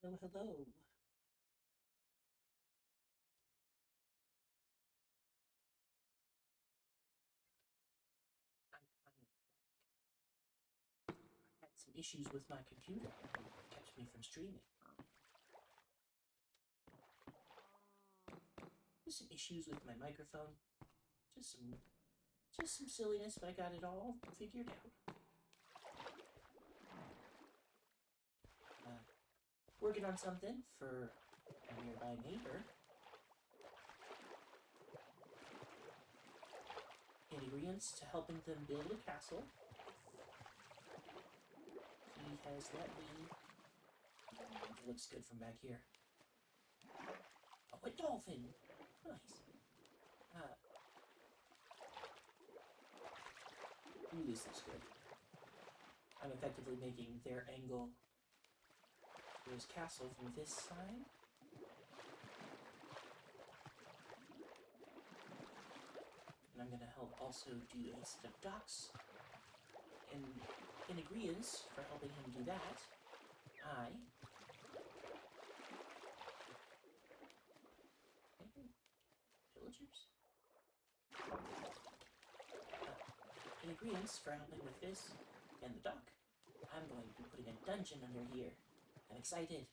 Oh, hello. I had some issues with my computer. It kept me from streaming. Just some issues with my microphone. Just some silliness, but I got it all figured out. Working on something for a nearby neighbor. Ingredients to helping them build a castle. He has let me... It looks good from back here. Oh, a dolphin! Nice. Ooh, this looks good. I'm effectively making their angle for his castle from this side. And I'm gonna help also do a set of docks. And in agreeance for helping him do that, villagers? In agreeance for helping with this and the dock, I'm going to be putting a dungeon under here. I'm excited.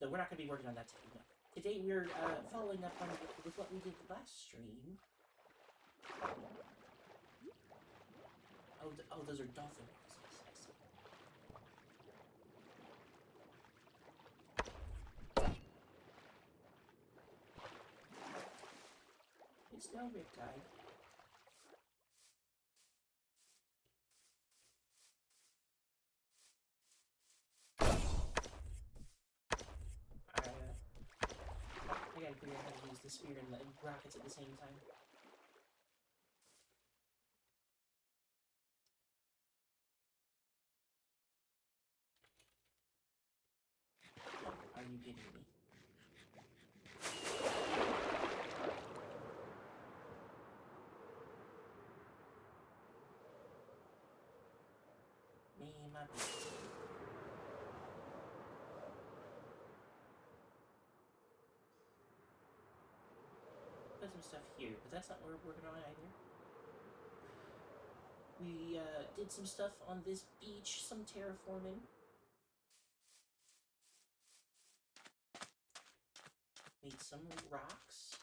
Though we're not going to be working on that today. No. Today we're following up on with what we did last stream. Oh, those are dolphin noises. I see. It's no riptide. I gotta figure out how to use the spear and the rockets at the same time. Oh, are you kidding me? Me, my business. Put some stuff here, but that's not what we're working on either. We did some stuff on this beach, some terraforming. Made some rocks.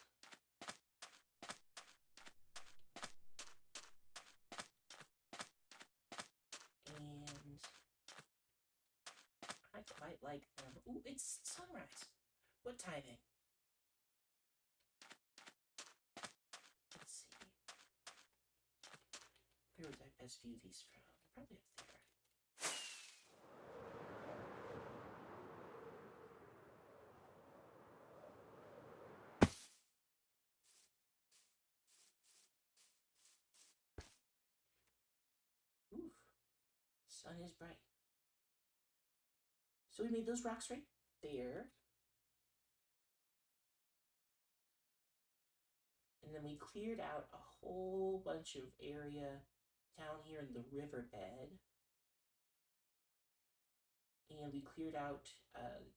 And I quite like them. Ooh, it's sunrise. What timing? Let's see. Where would I best view these from? Probably up there. Oof. Sun is bright. So we made those rocks right there. And then we cleared out a whole bunch of area down here in the riverbed. And we cleared out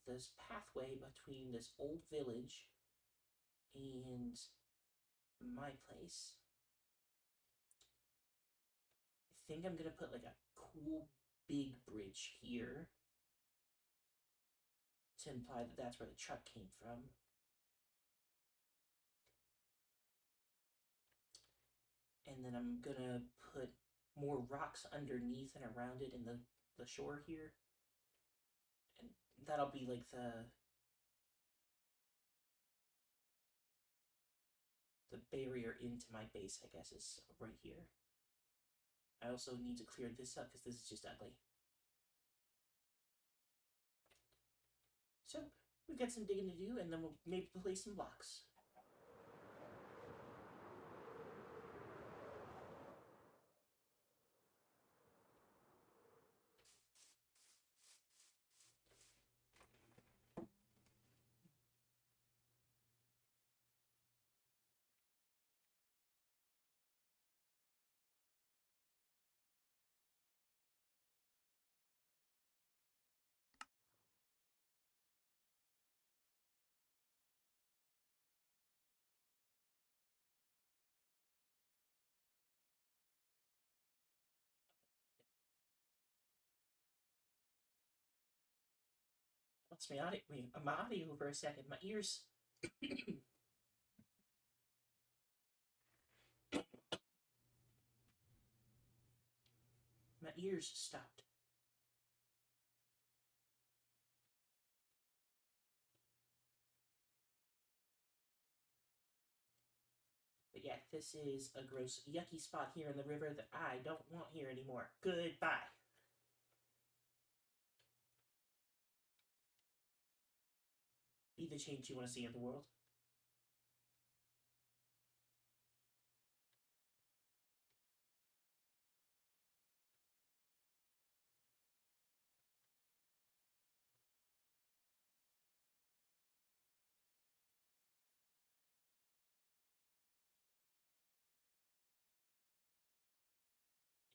this pathway between this old village and my place. I think I'm gonna put like a cool big bridge here to imply that that's where the truck came from. And then I'm gonna put more rocks underneath and around it in the shore here. And that'll be like the barrier into my base, I guess, is right here. I also need to clear this up because this is just ugly. So, we've got some digging to do, and then we'll maybe place some blocks. Lost my audio for a second. My ears. My ears stopped. But yeah, this is a gross, yucky spot here in the river that I don't want here anymore. Goodbye. Be the change you want to see in the world.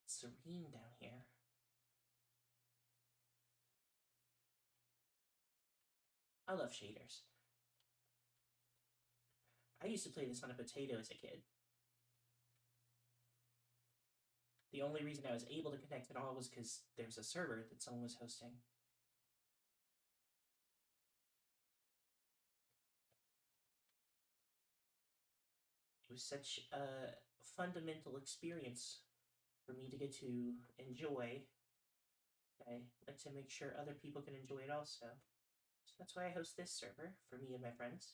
It's serene down here. I love shaders. I used to play this on a potato as a kid. The only reason I was able to connect at all was because there's a server that someone was hosting. It was such a fundamental experience for me to get to enjoy. I like to make sure other people can enjoy it also. So that's why I host this server for me and my friends.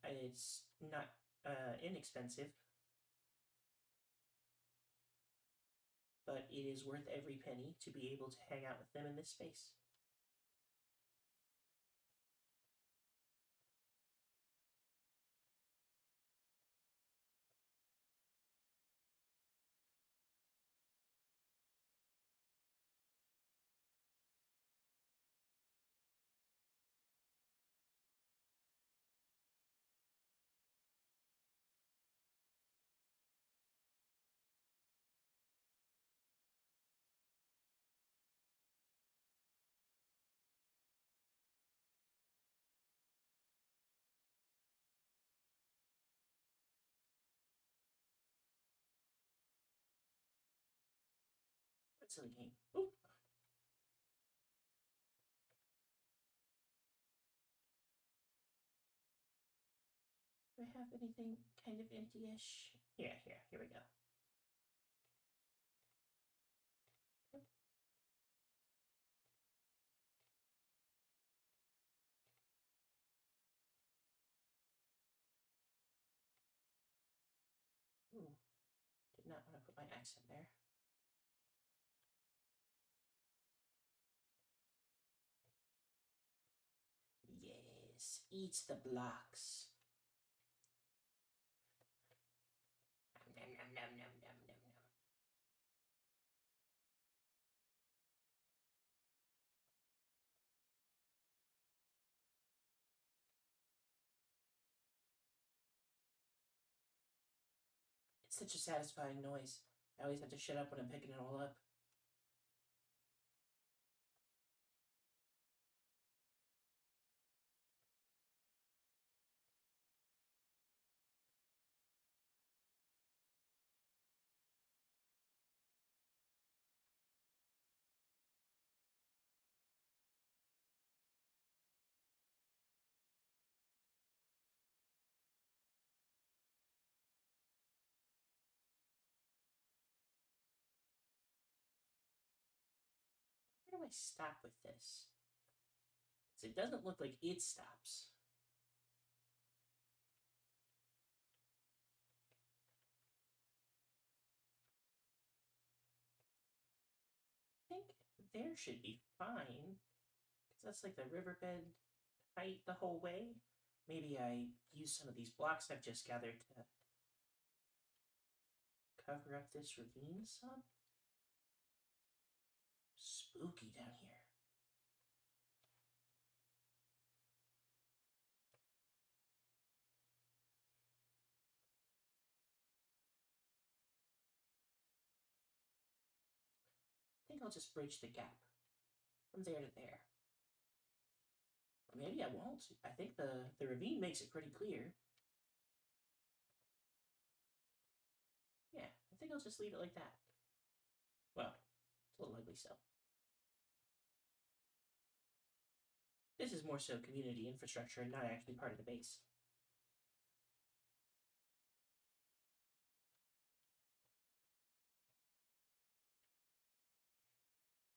It's not inexpensive, but it is worth every penny to be able to hang out with them in this space. What's in the game? Oop. Do I have anything kind of empty-ish? Yeah, here we go. Ooh, did not want to put my axe in there. Yes, eat the blocks. Nom nom nom nom nom nom nom. It's such a satisfying noise. I always have to shut up when I'm picking it all up. Where do I stop with this? Because it doesn't look like it stops. I think there should be fine. Because that's like the riverbed height the whole way. Maybe I use some of these blocks I've just gathered to cover up this ravine some. Spooky down here. I think I'll just bridge the gap from there to there. Or maybe I won't. I think the ravine makes it pretty clear. Yeah, I think I'll just leave it like that. Well, it's a little ugly still. This is more so community infrastructure and not actually part of the base.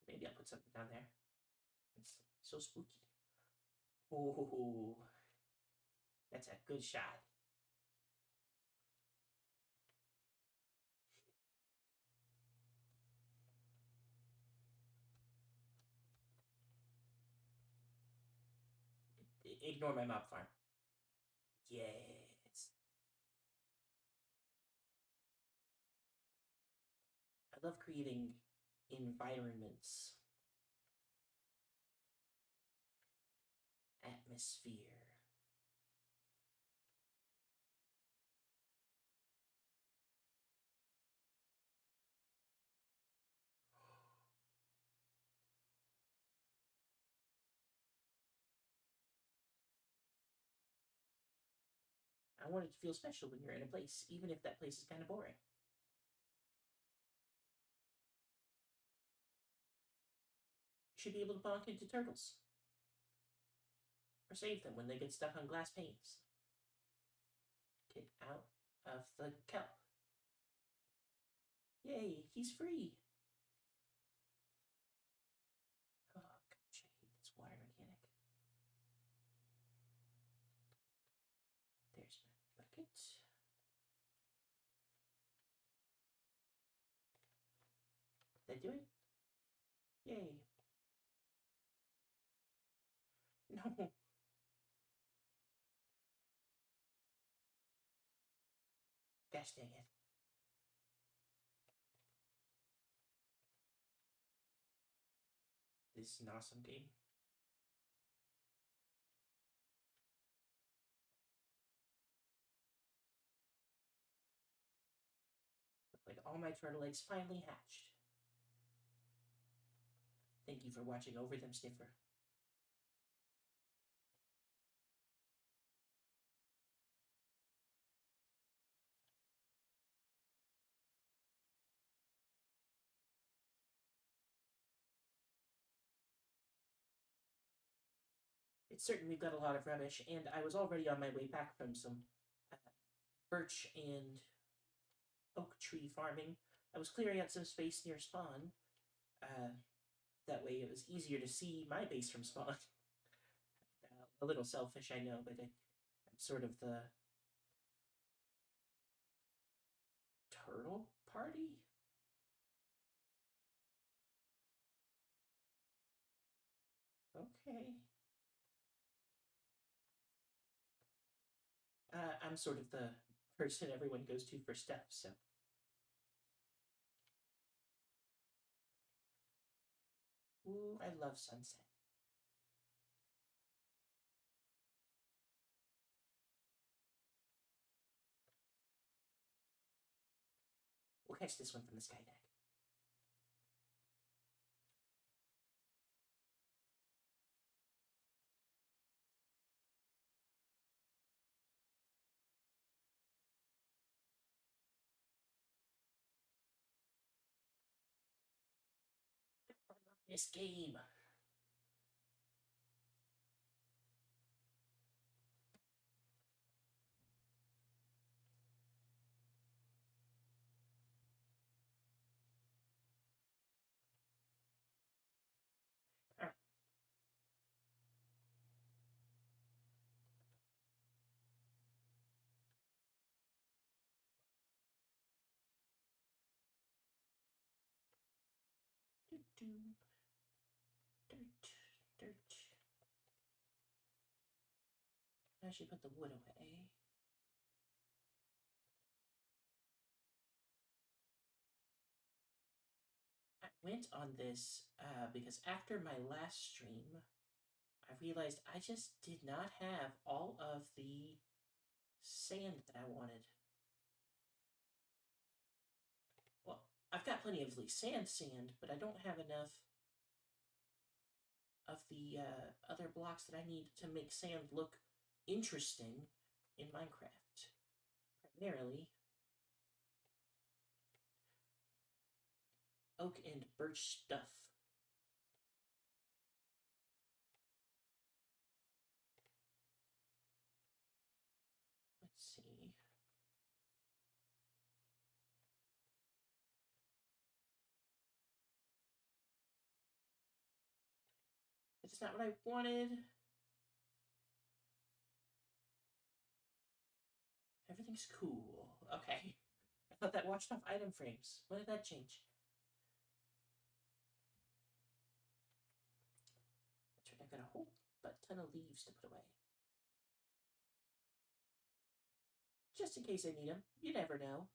Maybe I'll put something down there. It's so spooky. Oh, that's a good shot. Ignore my mob farm. Yes. I love creating environments. Atmosphere. I want it to feel special when you're in a place, even if that place is kind of boring. You should be able to bonk into turtles. Or save them when they get stuck on glass panes. Get out of the kelp. Yay, he's free. Oh, gosh, I hate this water mechanic. There's my bucket. Did I do it? Yay. No. Gosh dang it. This is an awesome game. Look like all my turtle eggs finally hatched. Thank you for watching Over Them Sniffer. It's certain we've got a lot of rubbish, and I was already on my way back from some birch and oak tree farming. I was clearing out some space near spawn. That way it was easier to see my base from spawn. A little selfish, I know, but I'm sort of the turtle party? Okay. I'm sort of the person everyone goes to for stuff, so. Ooh, I love sunset. We'll catch this one from the sky deck. This game. Alright. Dirt, dirt. I should put the wood away. I went on this because after my last stream, I realized I just did not have all of the sand that I wanted. Well, I've got plenty of the sand, but I don't have enough of the other blocks that I need to make sand look interesting in Minecraft. Primarily, oak and birch stuff. That's not what I wanted. Everything's cool. Okay. I thought that watched off item frames. When did that change? That's right, I've got a whole ton of leaves to put away. Just in case I need them. You never know.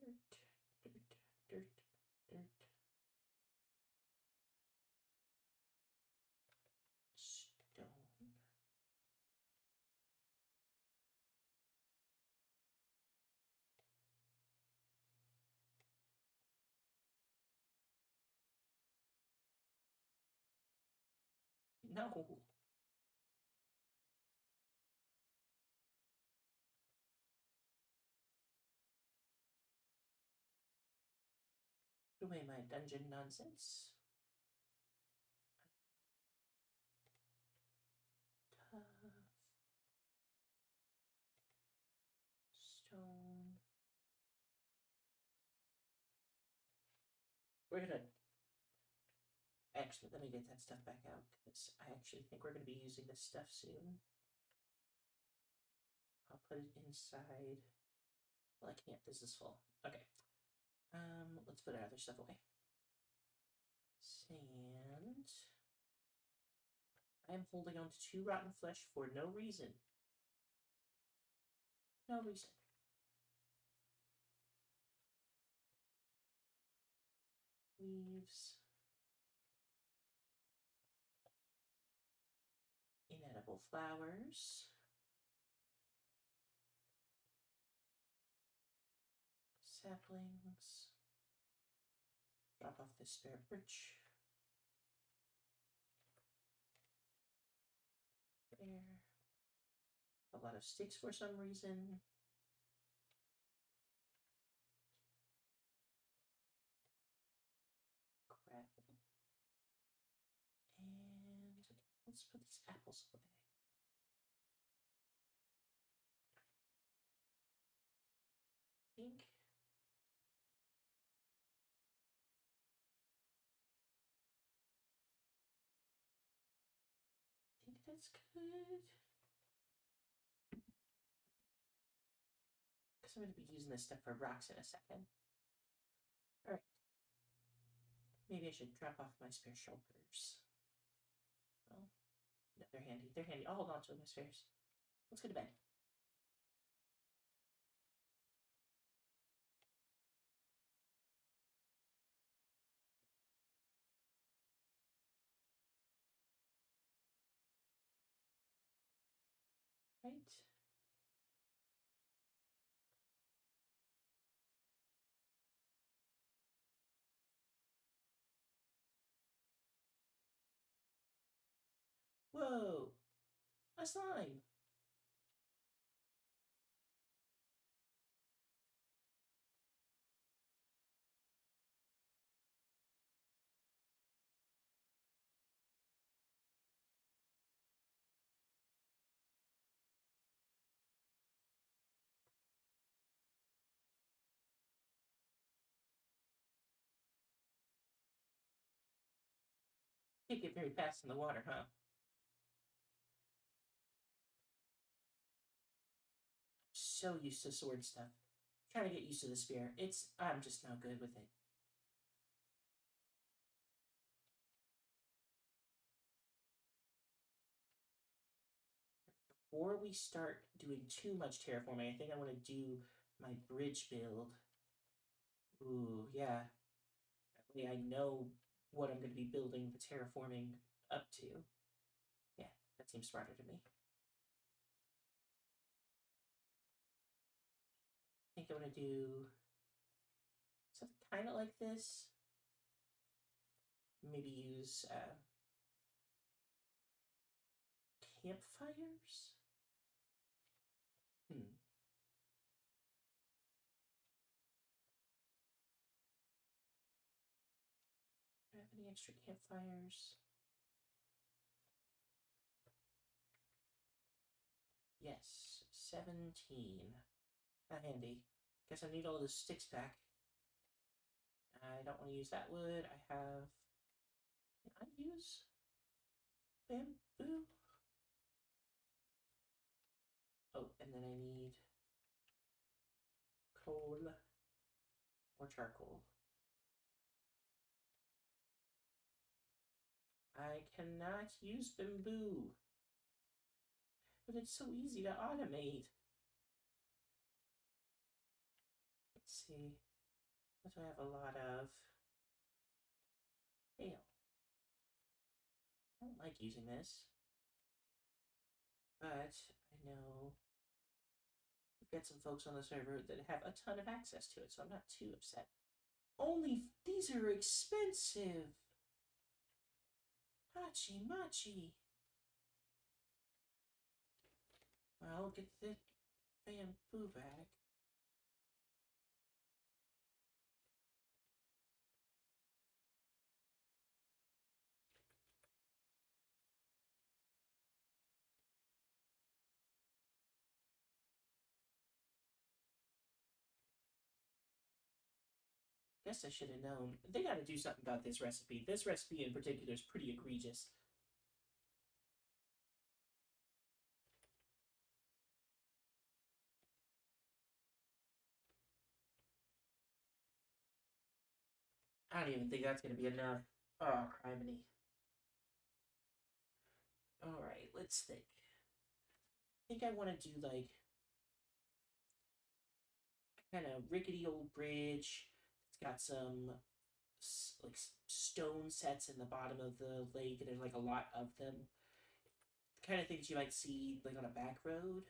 Dirt, dirt, dirt. Stone. No. Put away my dungeon nonsense. Tough. Stone. We're gonna... Actually, let me get that stuff back out, because I actually think we're going to be using this stuff soon. I'll put it inside. Well, I can't. This is full. Okay. Let's put our other stuff away. Sand. I am holding on to 2 rotten flesh for no reason. No reason. Leaves. Inedible flowers. Saplings. Drop off this spare birch. There. A lot of sticks for some reason. Crap. And let's put these apples away. Pink. I think that's good. Because I'm going to be using this stuff for rocks in a second. Alright. Maybe I should drop off my spare shoulders. Oh, no, they're handy. They're handy. I'll hold on to my spares. Let's go to bed. Right. Whoa! A slime! Can't get very fast in the water, huh? So used to sword stuff. Trying to get used to the spear. I'm just not good with it. Before we start doing too much terraforming, I think I want to do my bridge build. Ooh, yeah. That way I know what I'm going to be building the terraforming up to. Yeah, that seems smarter to me. I think I want to do something kind of like this. Maybe use campfires? Do I have any extra campfires? Yes, 17. handy. Guess I need all those sticks back. I don't want to use that wood. I have. Can I use bamboo? Oh, and then I need coal or charcoal. I cannot use bamboo, but it's so easy to automate. Let's see. What do I have a lot of? Hail. I don't like using this, but I know we've got some folks on the server that have a ton of access to it, so I'm not too upset. Only these are expensive. Hachi machi. Well, get the bamboo back. Guess I should have known. They gotta do something about this recipe. This recipe in particular is pretty egregious. I don't even think that's gonna be enough. Oh, criminy. Alright, let's think. I think I want to do like kind of rickety old bridge. It's got some like stone sets in the bottom of the lake, and there's like a lot of them. The kind of things you might see like on a back road.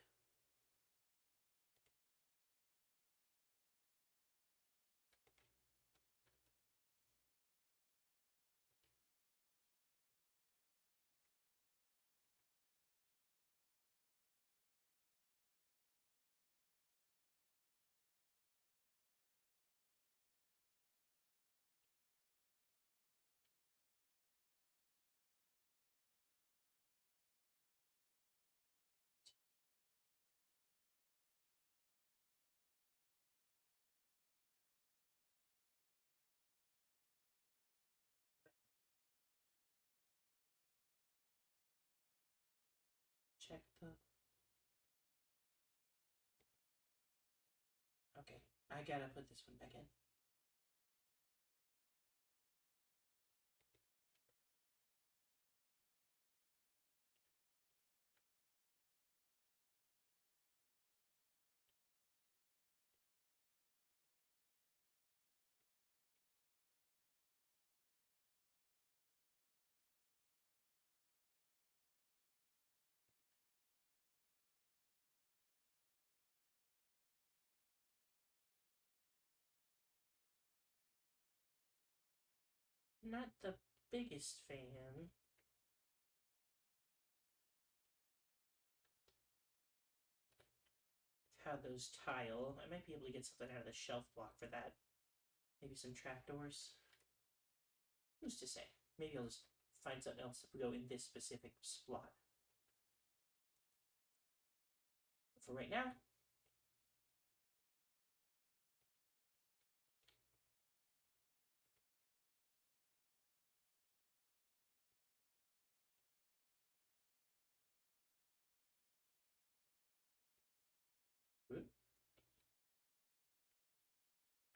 Check the. Okay, I gotta put this one back in. Not the biggest fan. How those tile. I might be able to get something out of the shelf block for that. Maybe some trapdoors. Who's to say? Maybe I'll just find something else if we go in this specific spot. But for right now,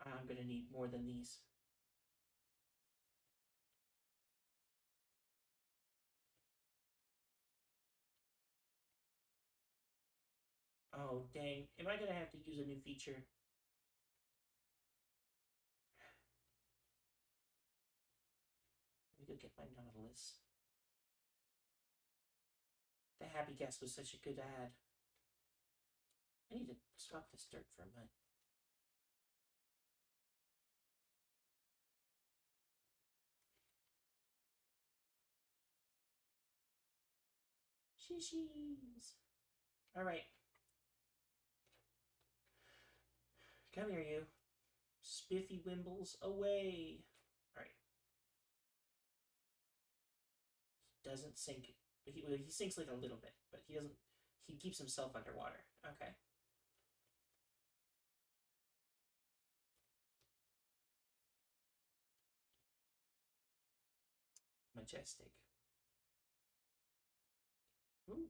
I'm gonna need more than these. Oh, dang. Am I gonna have to use a new feature? Let me go get my Nautilus. The Happy Guest was such a good ad. I need to swap this dirt for mud. Shishies. Alright. Come here, you. Spiffy Wimbles, away. Alright. He doesn't sink. He sinks like a little bit, but he doesn't. He keeps himself underwater. Okay. majestic. Ooh.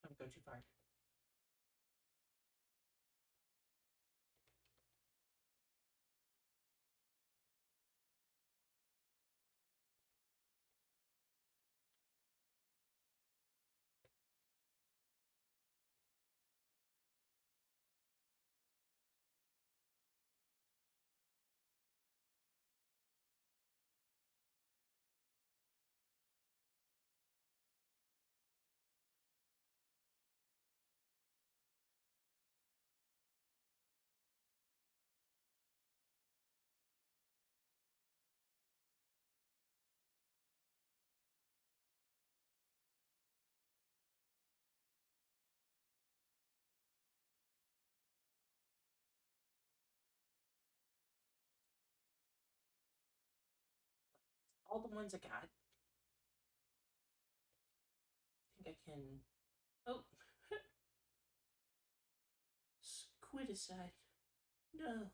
Don't go too far. All the ones I got. I think I can. Oh, squidicide. No.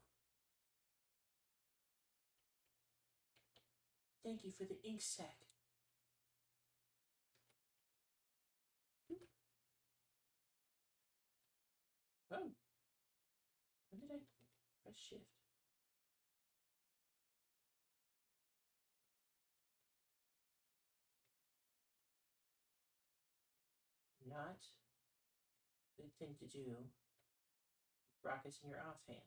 Thank you for the ink sac. Oh. When did I press shift? Not a good thing to do. Rockets in your offhand.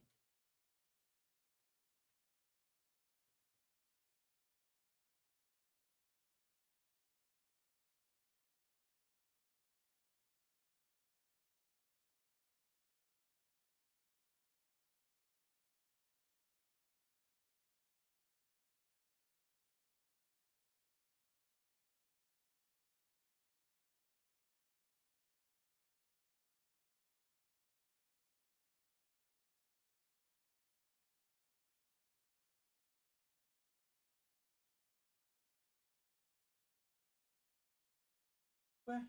What?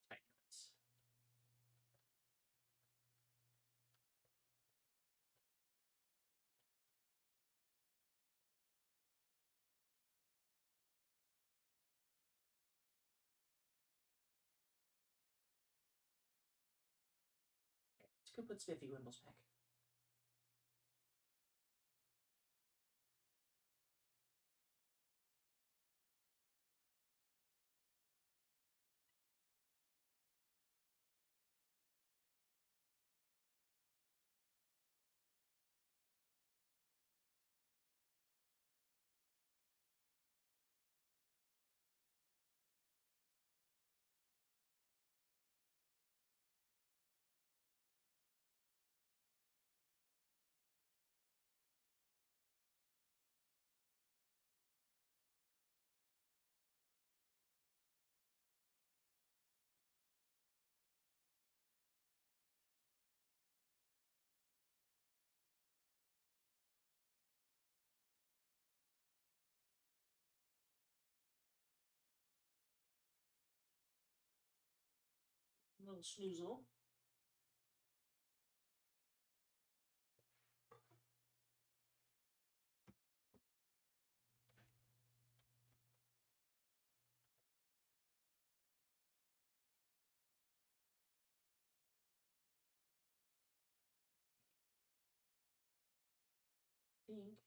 Type noise. Let's go put Spiffy Wimbles back. Little snoozle. think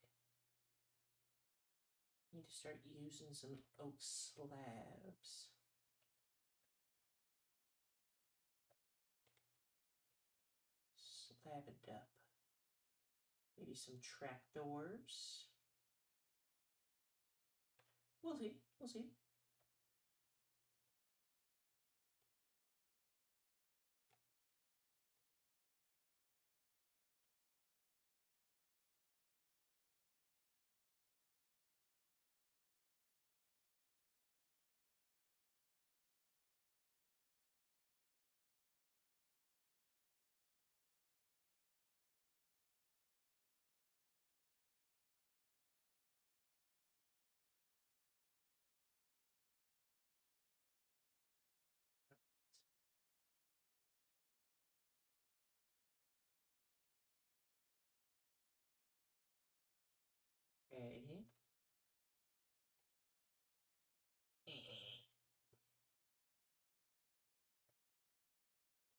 I need to start using some oak slabs. Slab it up. Maybe some trapdoors. We'll see. We'll see. Okay.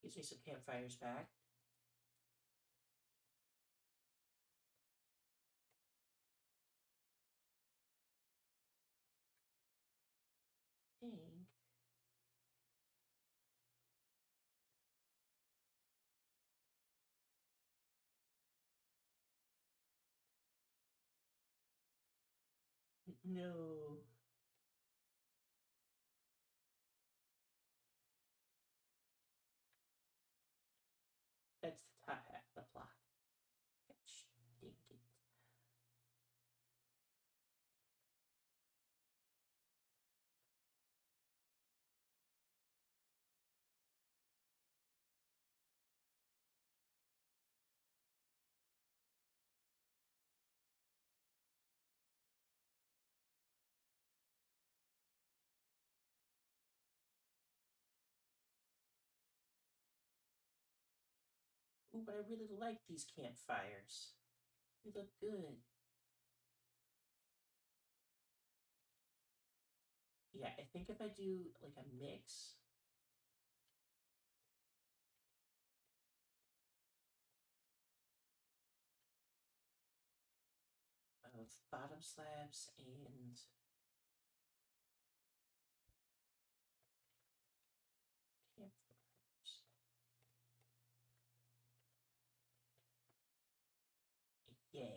Gives me some campfires back. Think. No. That's the top half of the block. Gosh, dang it. Ooh, but I really like these campfires. They look good. Yeah, I think if I do like a mix of bottom slabs and campfires. Yeah.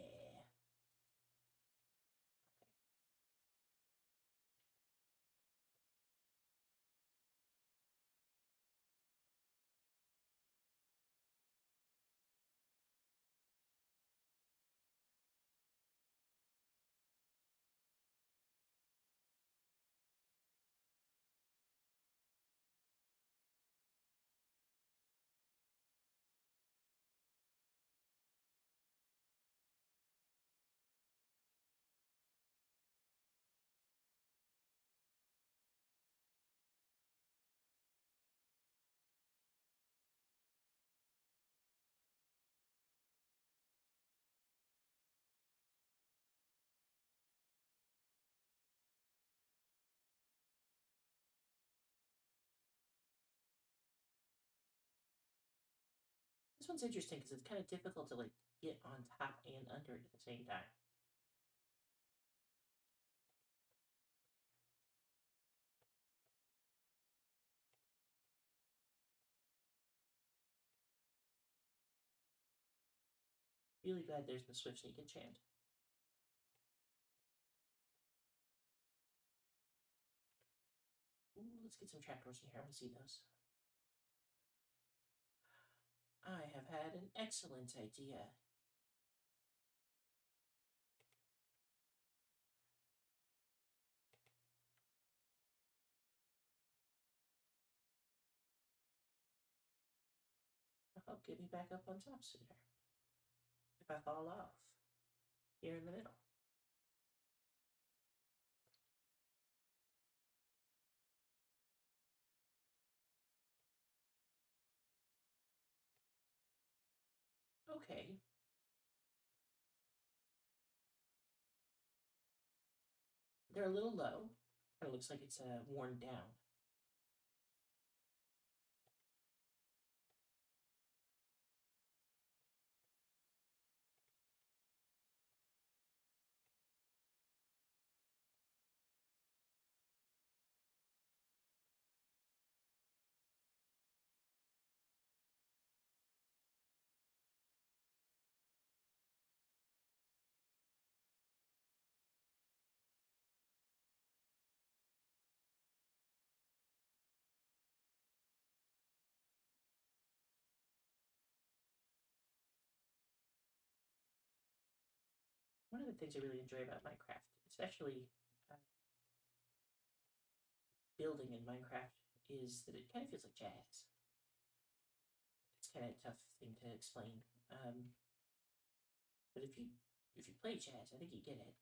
This one's interesting because it's kind of difficult to like get on top and under it at the same time. Really glad there's the Swift Sneak enchant. Ooh, let's get some trapdoors in here. I want to see those. I have had an excellent idea. Oh, get me back up on top sooner. If I fall off. Here in the middle. Okay. They're a little low. Kind of looks like it's worn down. of the things I really enjoy about Minecraft, especially uh, building in Minecraft, is that it kind of feels like jazz. It's kind of a tough thing to explain, but if you play jazz, I think you get it.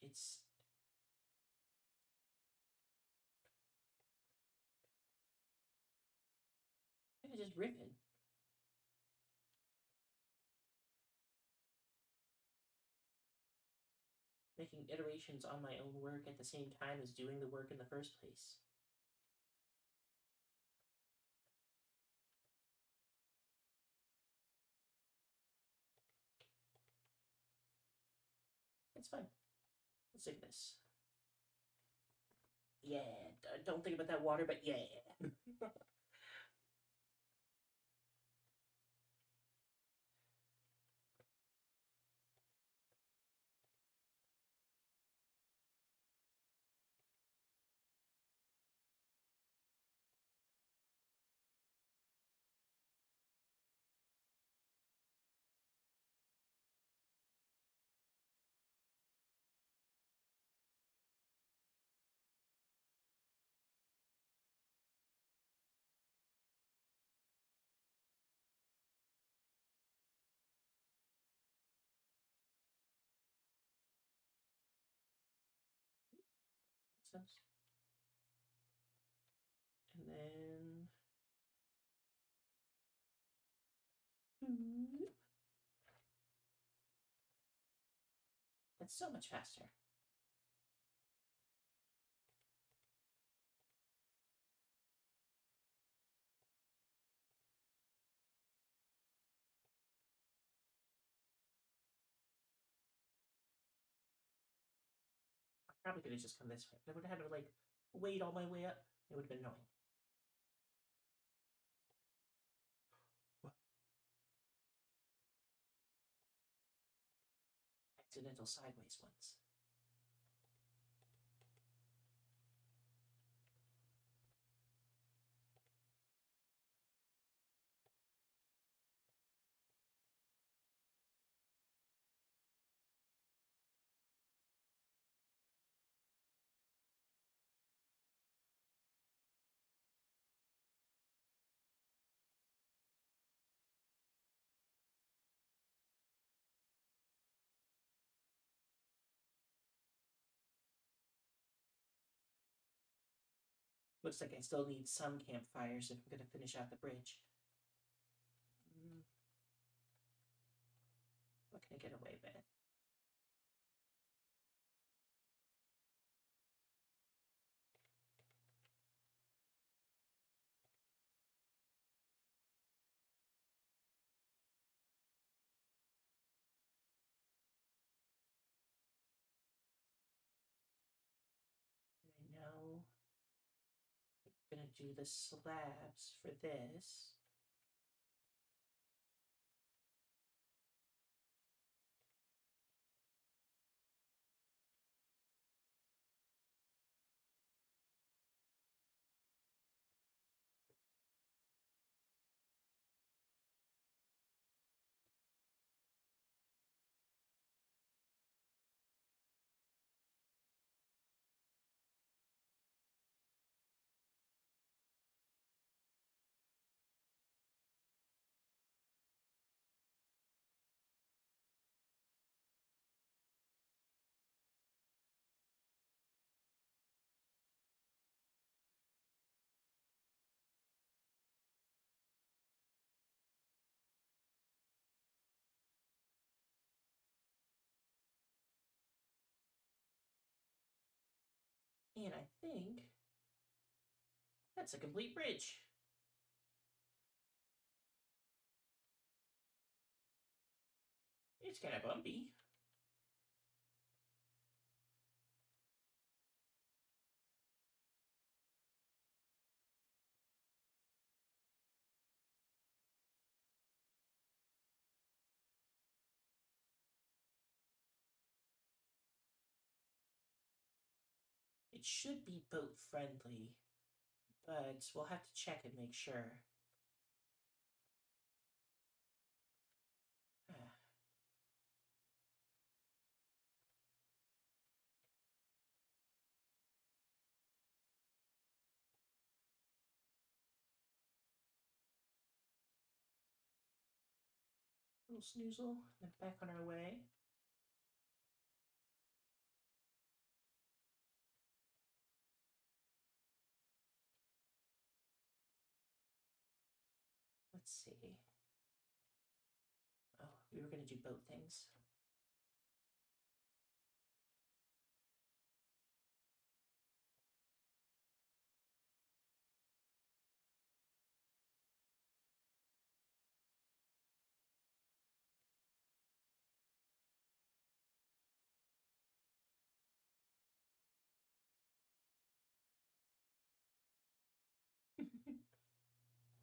It's kind of just ripping, making iterations on my own work at the same time as doing the work in the first place. It's fun. Let's take this. Yeah, don't think about that water, but yeah. Makes sense. And then. That's so much faster. I probably could have just come this way, but I would have had to, like, wade all my way up. It would have been annoying. Well, accidental sideways ones. Looks like I still need some campfires if I'm going to finish out the bridge. What can I get away with? I know I'm going to do the slabs for this. And I think that's a complete bridge. It's kind of bumpy. It should be boat friendly, but we'll have to check and make sure. Little snoozle. And back on our way. Let's see. Oh, we were going to do boat things.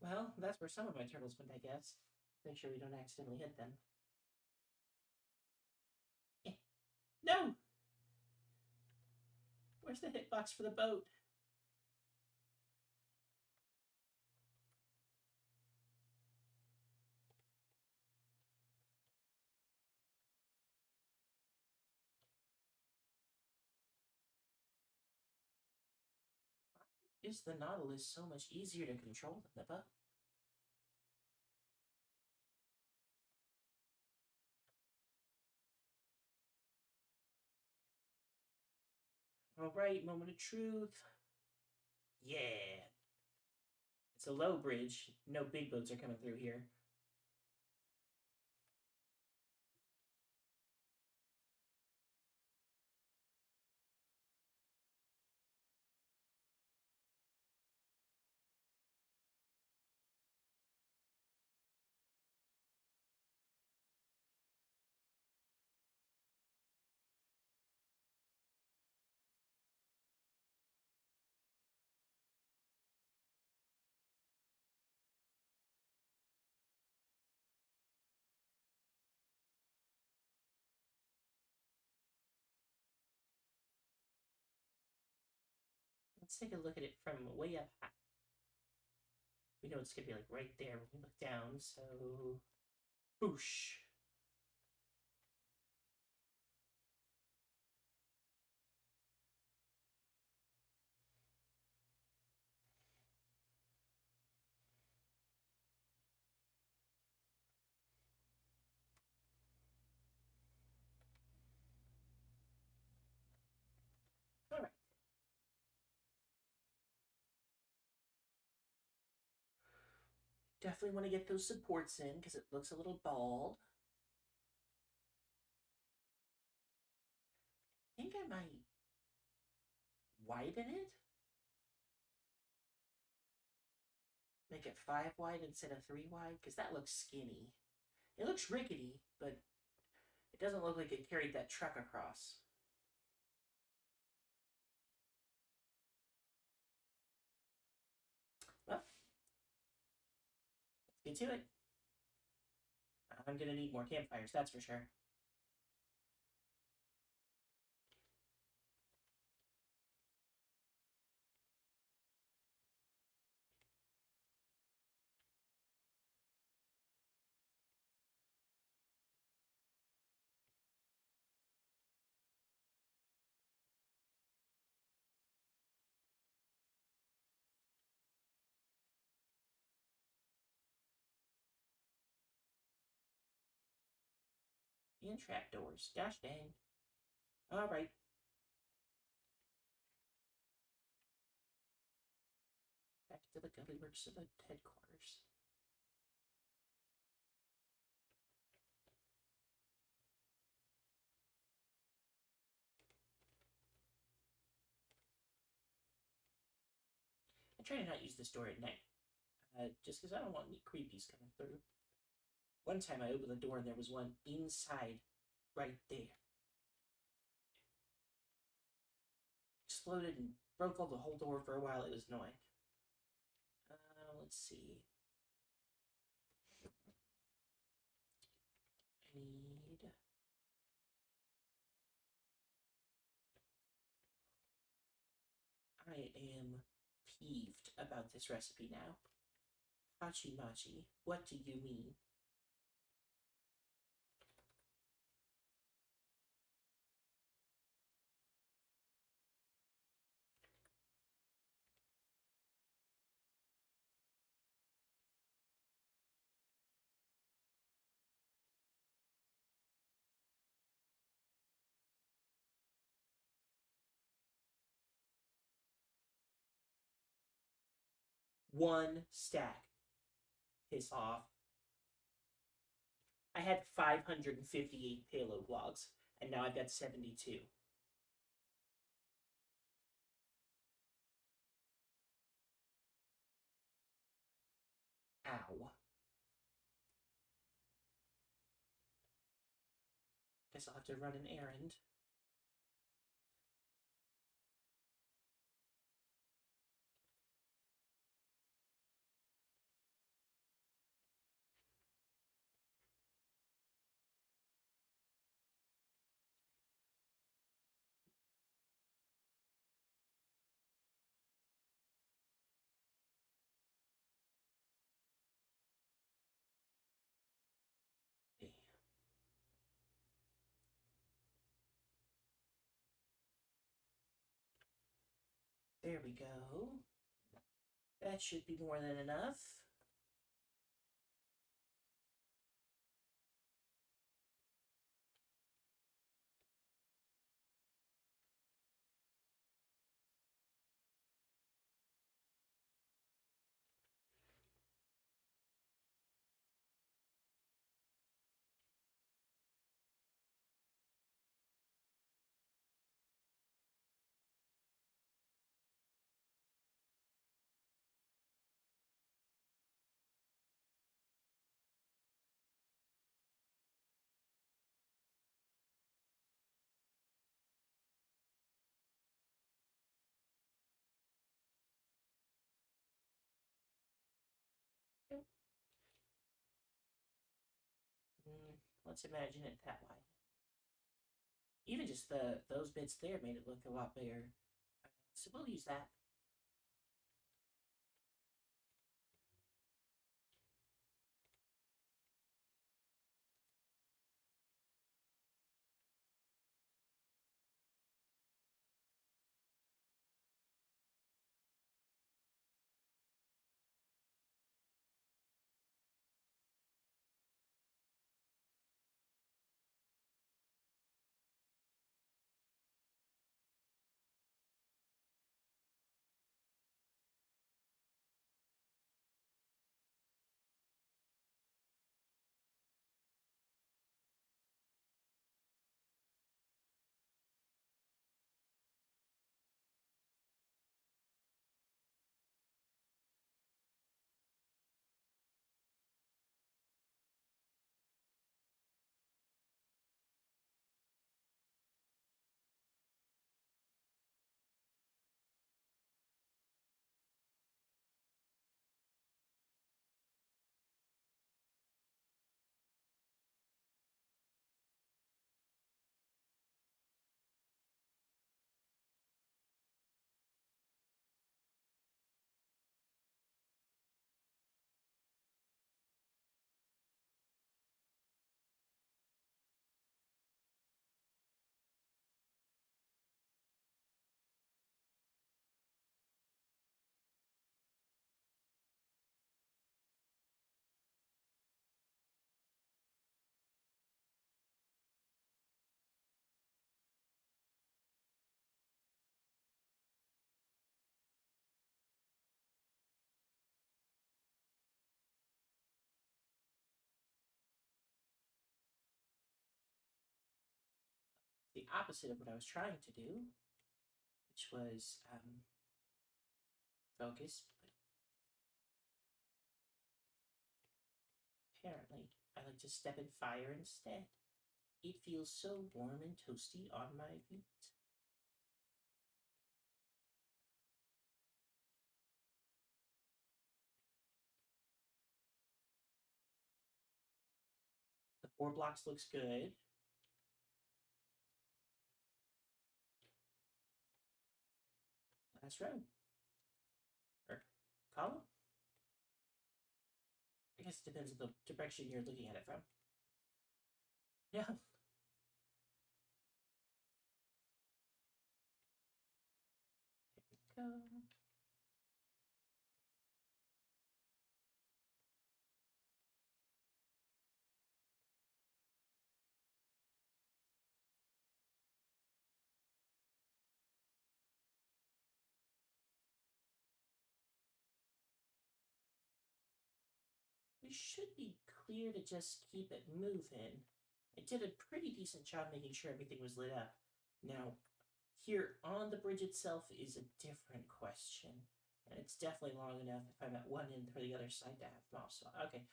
Well, that's where some of my turtles went, I guess. Make sure we don't accidentally hit them. Eh. No! Where's the hitbox for the boat? Why is the Nautilus so much easier to control than the boat? Alright, moment of truth. Yeah. It's a low bridge. No big boats are coming through here. Let's take a look at it from way up high. We know it's going to be like right there when we look down, so... Boosh! Alright. Definitely want to get those supports in because it looks a little bald. I think I might widen it. Make it 5 wide instead of 3 wide because that looks skinny. It looks rickety, but it doesn't look like it carried that truck across. Well, let's get to it. I'm gonna need more campfires, that's for sure. And trapdoors. Gosh dang. Alright. Back to the gully works of the headquarters. I try to not use this door at night. Just because I don't want any creepies coming through. One time I opened the door and there was one inside, right there. Exploded and broke all the whole door for a while. It was annoying. Let's see. I need... I am peeved about this recipe now. Hachi Machi, what do you mean? One stack. Piss off. I had 558 payload logs, and now I've got 72. Ow. Guess I'll have to run an errand. There we go. That should be more than enough. Let's imagine it that way. Even just those bits there made it look a lot bigger. So we'll use that. The opposite of what I was trying to do, which was focus, but apparently I like to step in fire instead. It feels so warm and toasty on my feet. The 4 blocks looks good. Last row. Or column? I guess it depends on the direction you're looking at it from. Yeah. There we go. it should be clear to just keep it moving. I did a pretty decent job making sure everything was lit up. Now, here on the bridge itself is a different question. And it's definitely long enough if I'm at one end or the other side to have mouse. Okay,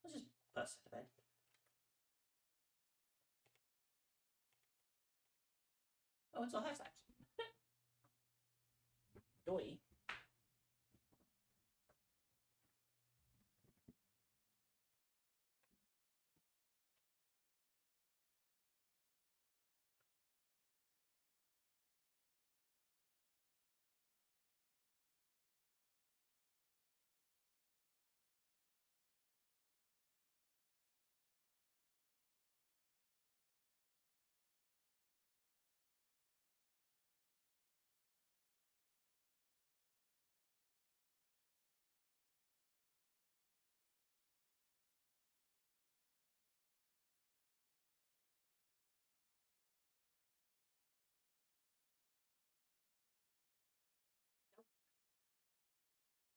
let's just bust it to bed. Oh, it's all half times. Doi.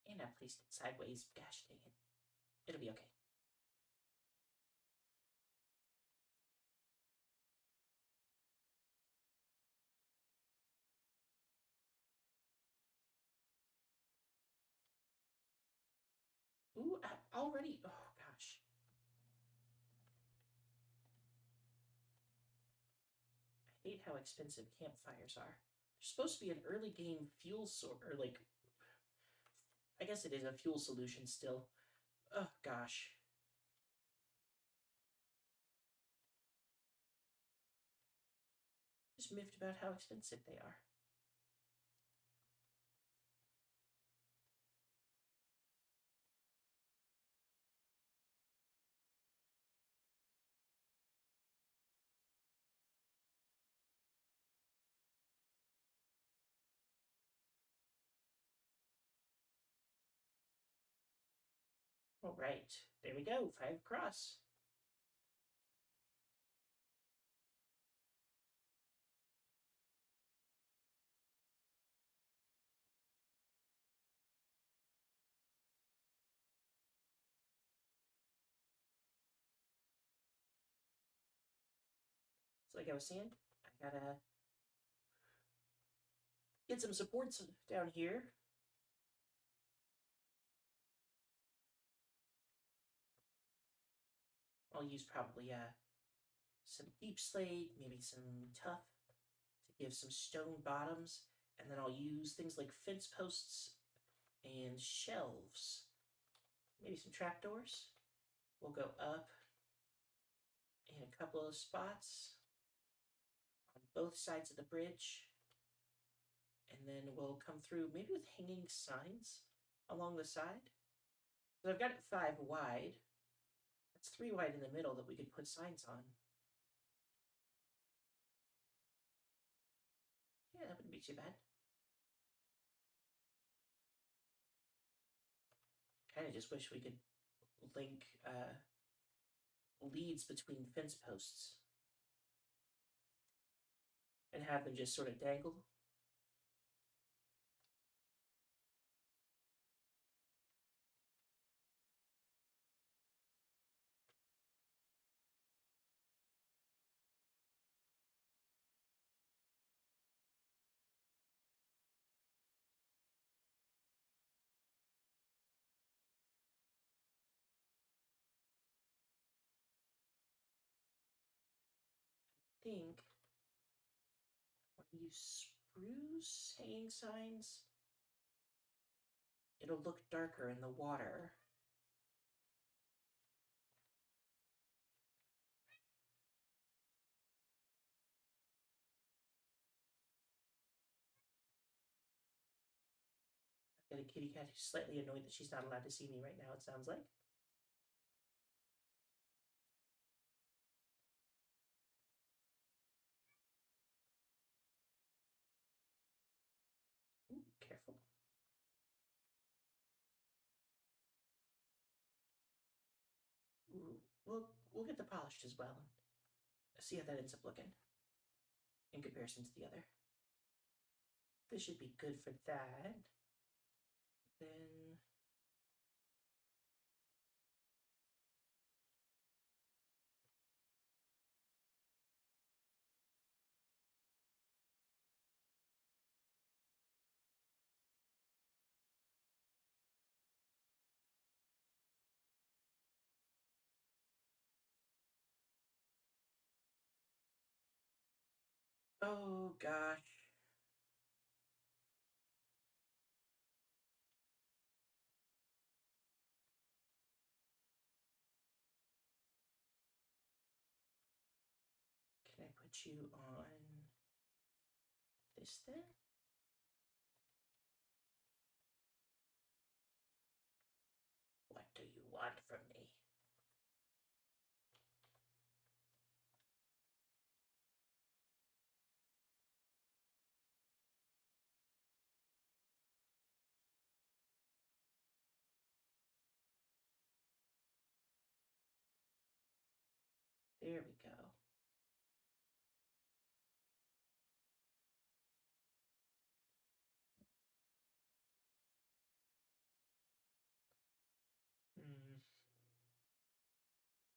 And I placed it sideways. Gosh dang it. It'll be okay. Ooh, already. Oh, gosh. I hate how expensive campfires are. They're supposed to be an early game fuel source, or like, I guess it is a fuel solution still. Oh, gosh. Just miffed about how expensive they are. All right, there we go. 5 across. So, like I was saying, I gotta get some supports down here. I'll use probably some deep slate, maybe some tuff to give some stone bottoms, and then I'll use things like fence posts and shelves. Maybe some trapdoors. We'll go up in a couple of spots on both sides of the bridge, and then we'll come through maybe with hanging signs along the side. So I've got it 5 wide. That's 3 wide in the middle that we could put signs on. Yeah, that wouldn't be too bad. Kind of just wish we could link leads between fence posts and have them just sort of dangle. I think when you spruce hanging signs, it'll look darker in the water. I've got a kitty cat who's slightly annoyed that she's not allowed to see me right now, it sounds like. Ooh, careful. Ooh, we'll get the polished as well. See how that ends up looking in comparison to the other. This should be good for that. Then Oh gosh. Can I put you on this then? What do you want from me? There we go.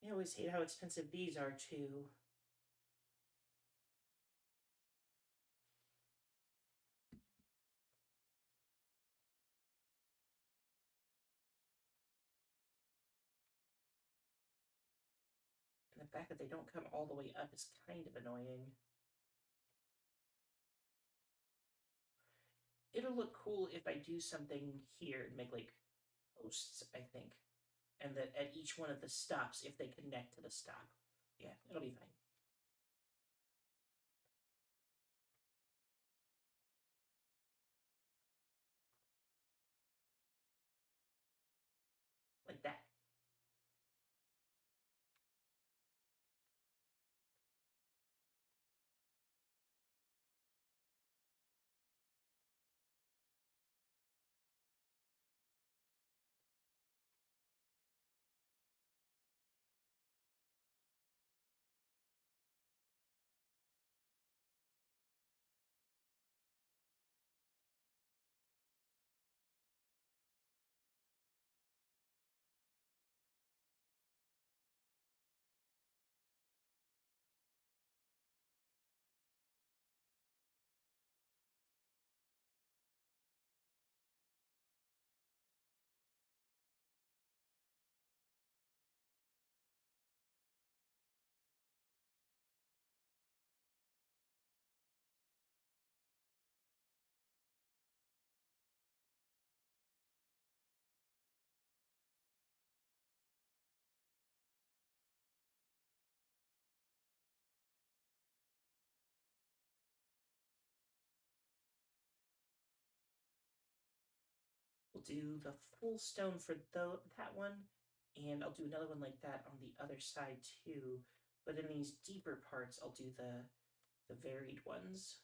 I always hate how expensive these are, too. And the fact that they don't come all the way up is kind of annoying. It'll look cool if I do something here and make, like, posts, I think. And that at each one of the stops, if they connect to the stop. Yeah, it'll be fine. Like that. We'll do the full stone for that one, and I'll do another one like that on the other side too. But in these deeper parts, I'll do the varied ones.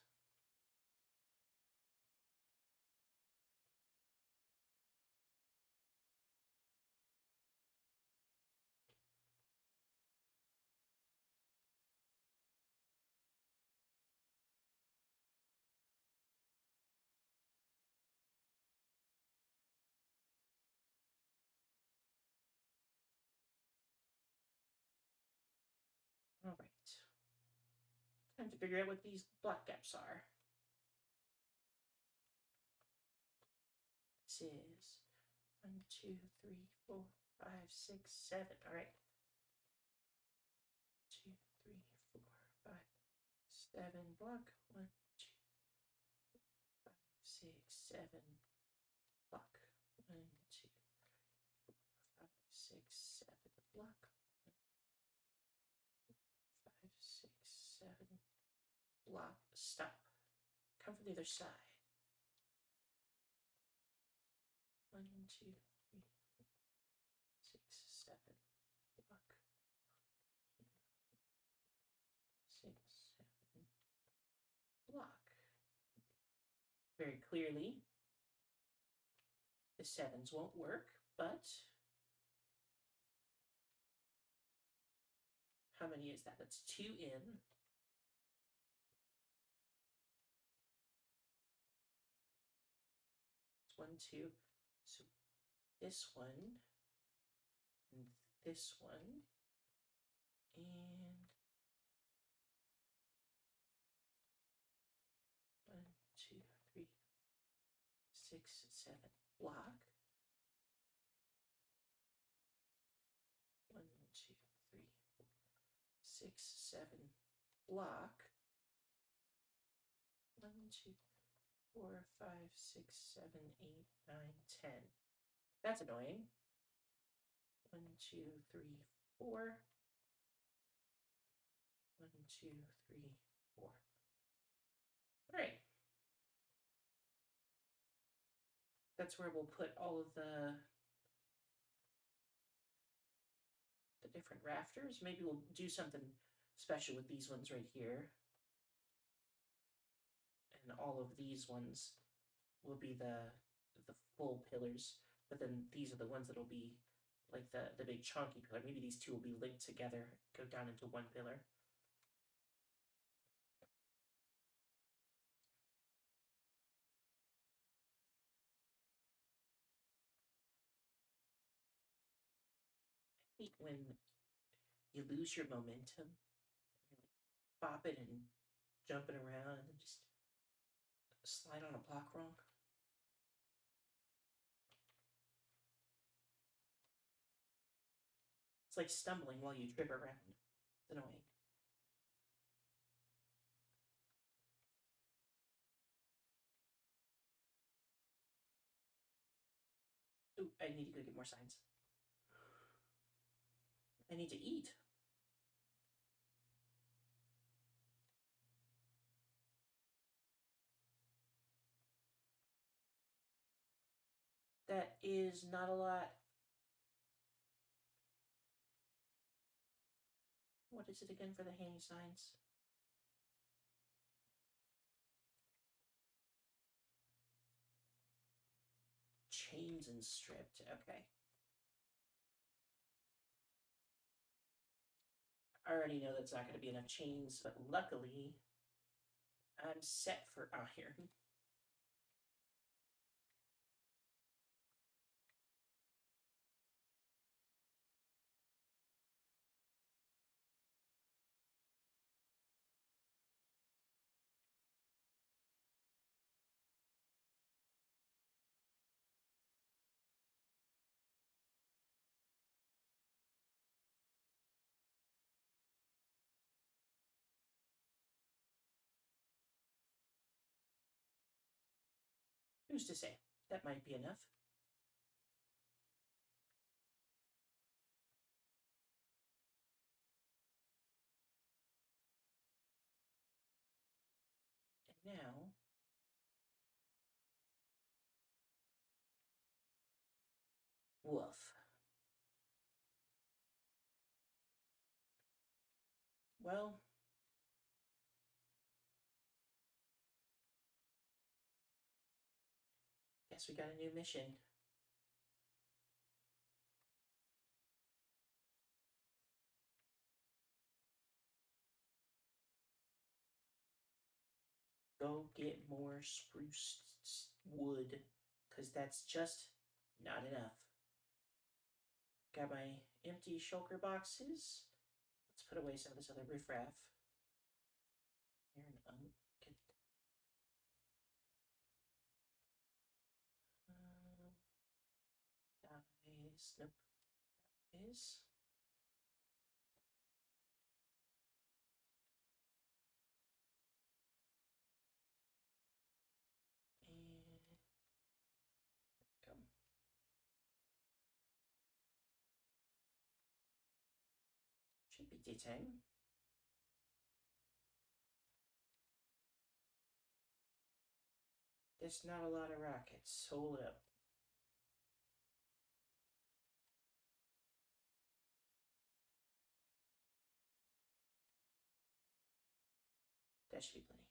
All right. Time to figure out what these black gaps are. This is 1, 2, 3, 4, 5, 6, 7. All right. 2, 3, 4, 5, 7 block. 1, 2, 5, 6, 7 block. 1, 2, 5, 6, 7 block. 5, 6, 7 block. Stop. Come from the other side. 1, 2, 3, 6, 7 block. 6, 7 block. Very clearly, the 7s won't work, but how many is that? That's 2 in. It's 1, 2. So this one, and this one, and 1, 2, 3, 6, 7 block. 1, 2, 3, 4, 6, 7 block. 4, 5, 6, 7, 8, 9, 10. That's annoying. 1, 2, 3, 4. 1, 2, 3, 4. All right. That's where we'll put all of the different rafters. Maybe we'll do something special with these ones right here. And all of these ones will be the full pillars, but then these are the ones that'll be like the big chunky pillar. Maybe these two will be linked together, go down into one pillar. I hate when you lose your momentum, you're like bopping and jumping around and then just slide on a block wrong. It's like stumbling while you trip around. It's annoying. Ooh, I need to go get more signs. I need to eat. That is not a lot. What is it again for the handy signs? Chains and stripped. Okay. I already know that's not going to be enough chains, but luckily I'm set for iron. Who's to say? That might be enough. And now, woof. Well, guess we got a new mission. Go get more spruce wood, because that's just not enough. Got my empty shulker boxes. Let's put away some of this other riffraff. Iron get dies. Nope. Is and come. Should be daytime. There's not a lot of rockets. Hold up. That should be plenty.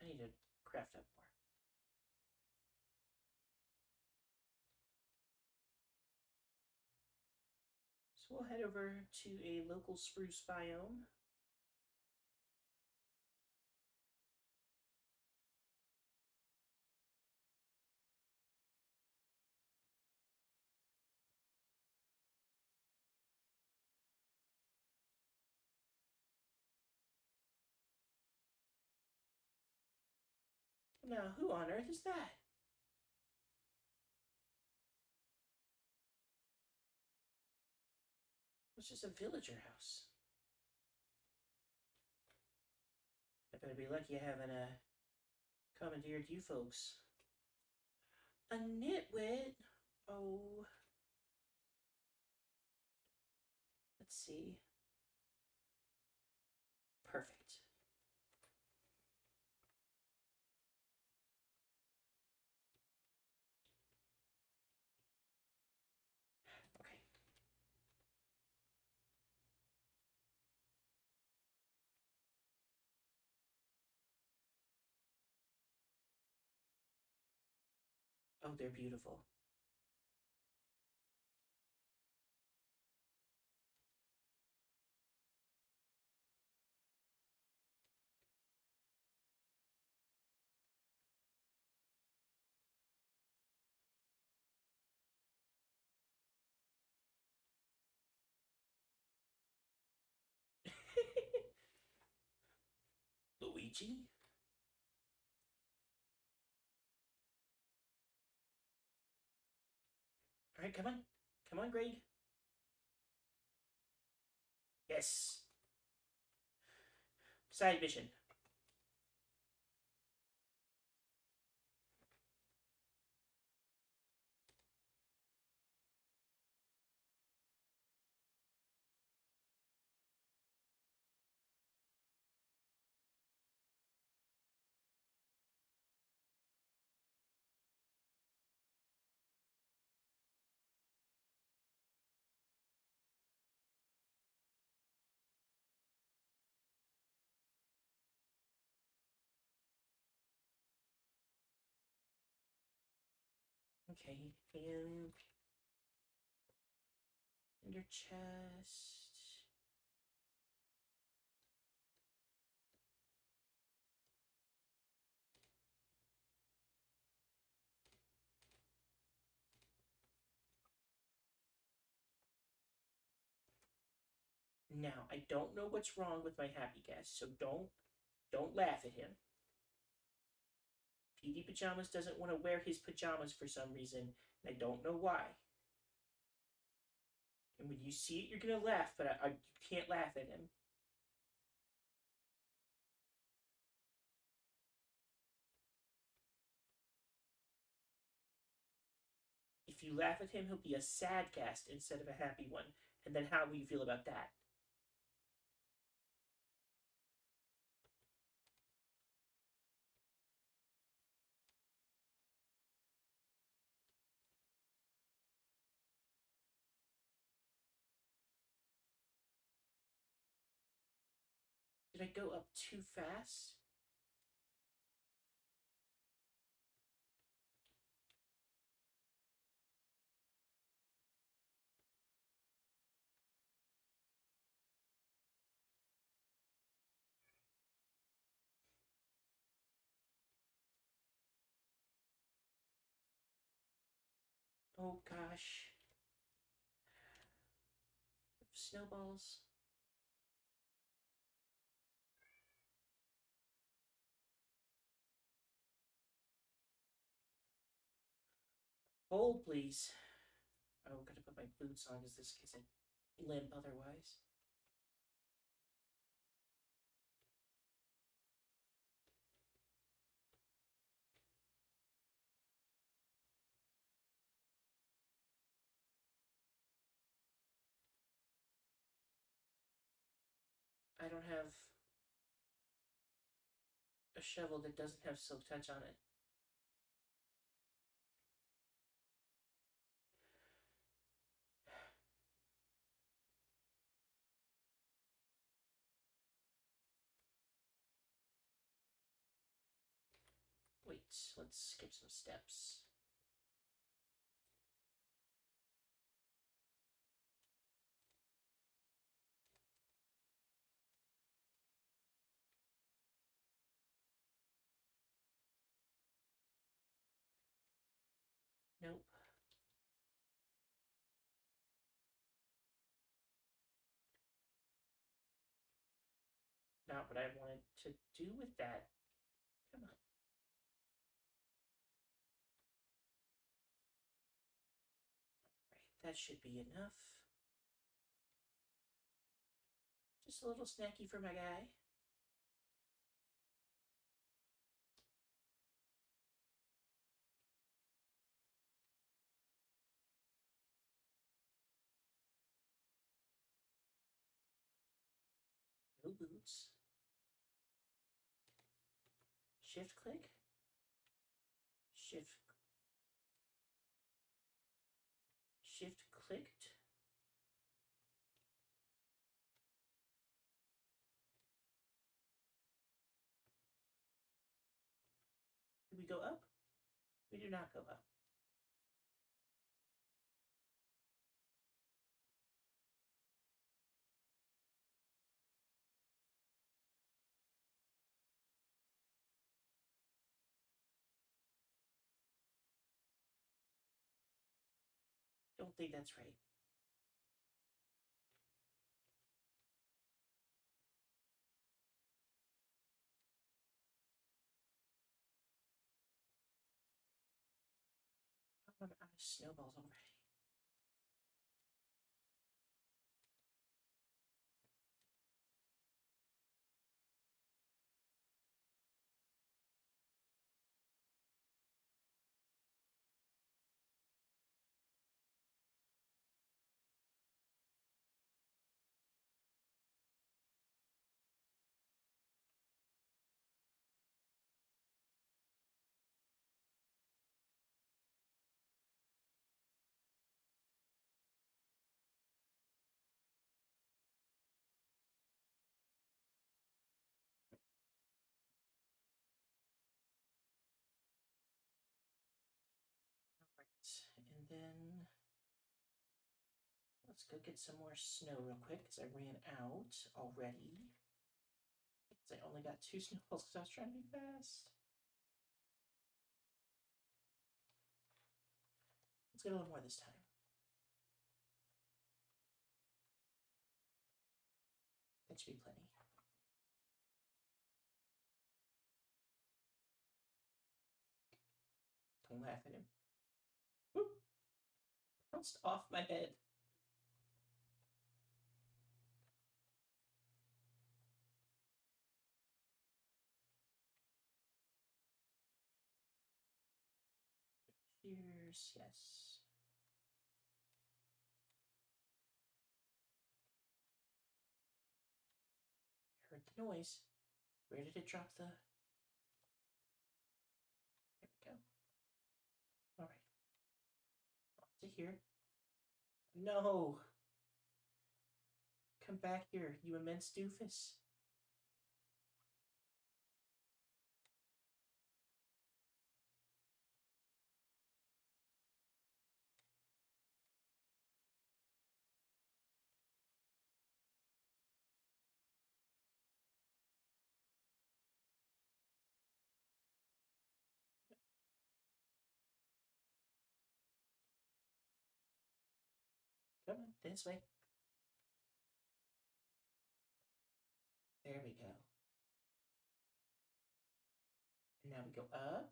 I need to craft up more. So we'll head over to a local spruce biome. Now, who on earth is that? It's just a villager house. I better be lucky having a commandeered you folks. A nitwit? Oh. Let's see. Perfect. Okay. Oh, they're beautiful. Luigi? Alright, come on. Come on, grade. Yes. Side mission. Okay, and your chest. Now, I don't know what's wrong with my happy guest, so don't laugh at him. PD Pajamas doesn't want to wear his pajamas for some reason, and I don't know why. And when you see it, you're gonna laugh, but you can't laugh at him. If you laugh at him, he'll be a sad cast instead of a happy one. And then how will you feel about that? Did I go up too fast? Oh gosh. Snowballs. Hold, please. Oh, gotta put my boots on because this gets a limp otherwise. I don't have a shovel that doesn't have silk touch on it. Wait, let's skip some steps. Nope. Not what I wanted to do with that. Come on. Right, that should be enough. Just a little snacky for my guy. boots. Shift click. Shift clicked. Do we go up? We do not go up. Don't think that's right. Oh, I'm out of snowballs already. And then let's go get some more snow real quick because I ran out already. Because I only got 2 snowballs because I was trying to be fast. Let's get a little more this time. That should be plenty. Don't laugh at him. Whoop. Bounced off my head. Cheers, yes. I heard the noise. Where did it drop the... There we go. Alright. On to here. No! Come back here, you immense doofus. Come on, this way. There we go. And now we go up.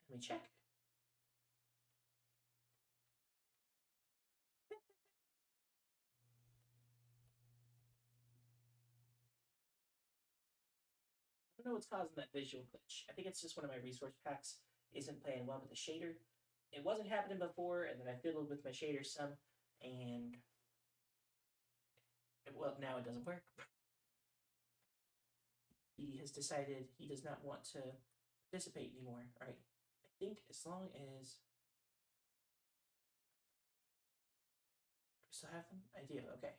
And we check. I don't know what's causing that visual glitch. I think it's just one of my resource packs isn't playing well with the shader. It wasn't happening before, and then I fiddled with my shader some, and well, now it doesn't work. He has decided he does not want to participate anymore. All right, I think as long as we still have them, I do. Okay.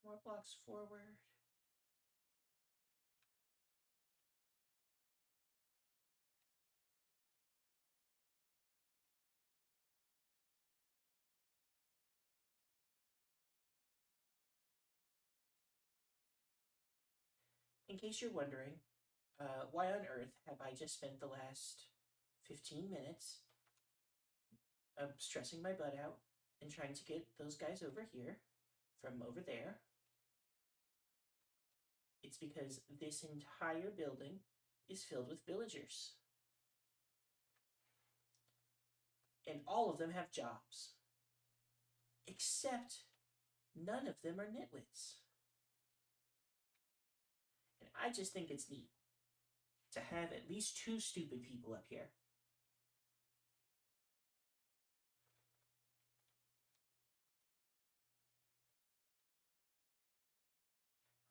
More blocks forward. In case you're wondering, Why on earth have I just spent the last 15 minutes stressing my butt out and trying to get those guys over here from over there? It's because this entire building is filled with villagers. And all of them have jobs. Except none of them are nitwits. And I just think it's neat to have at least two stupid people up here.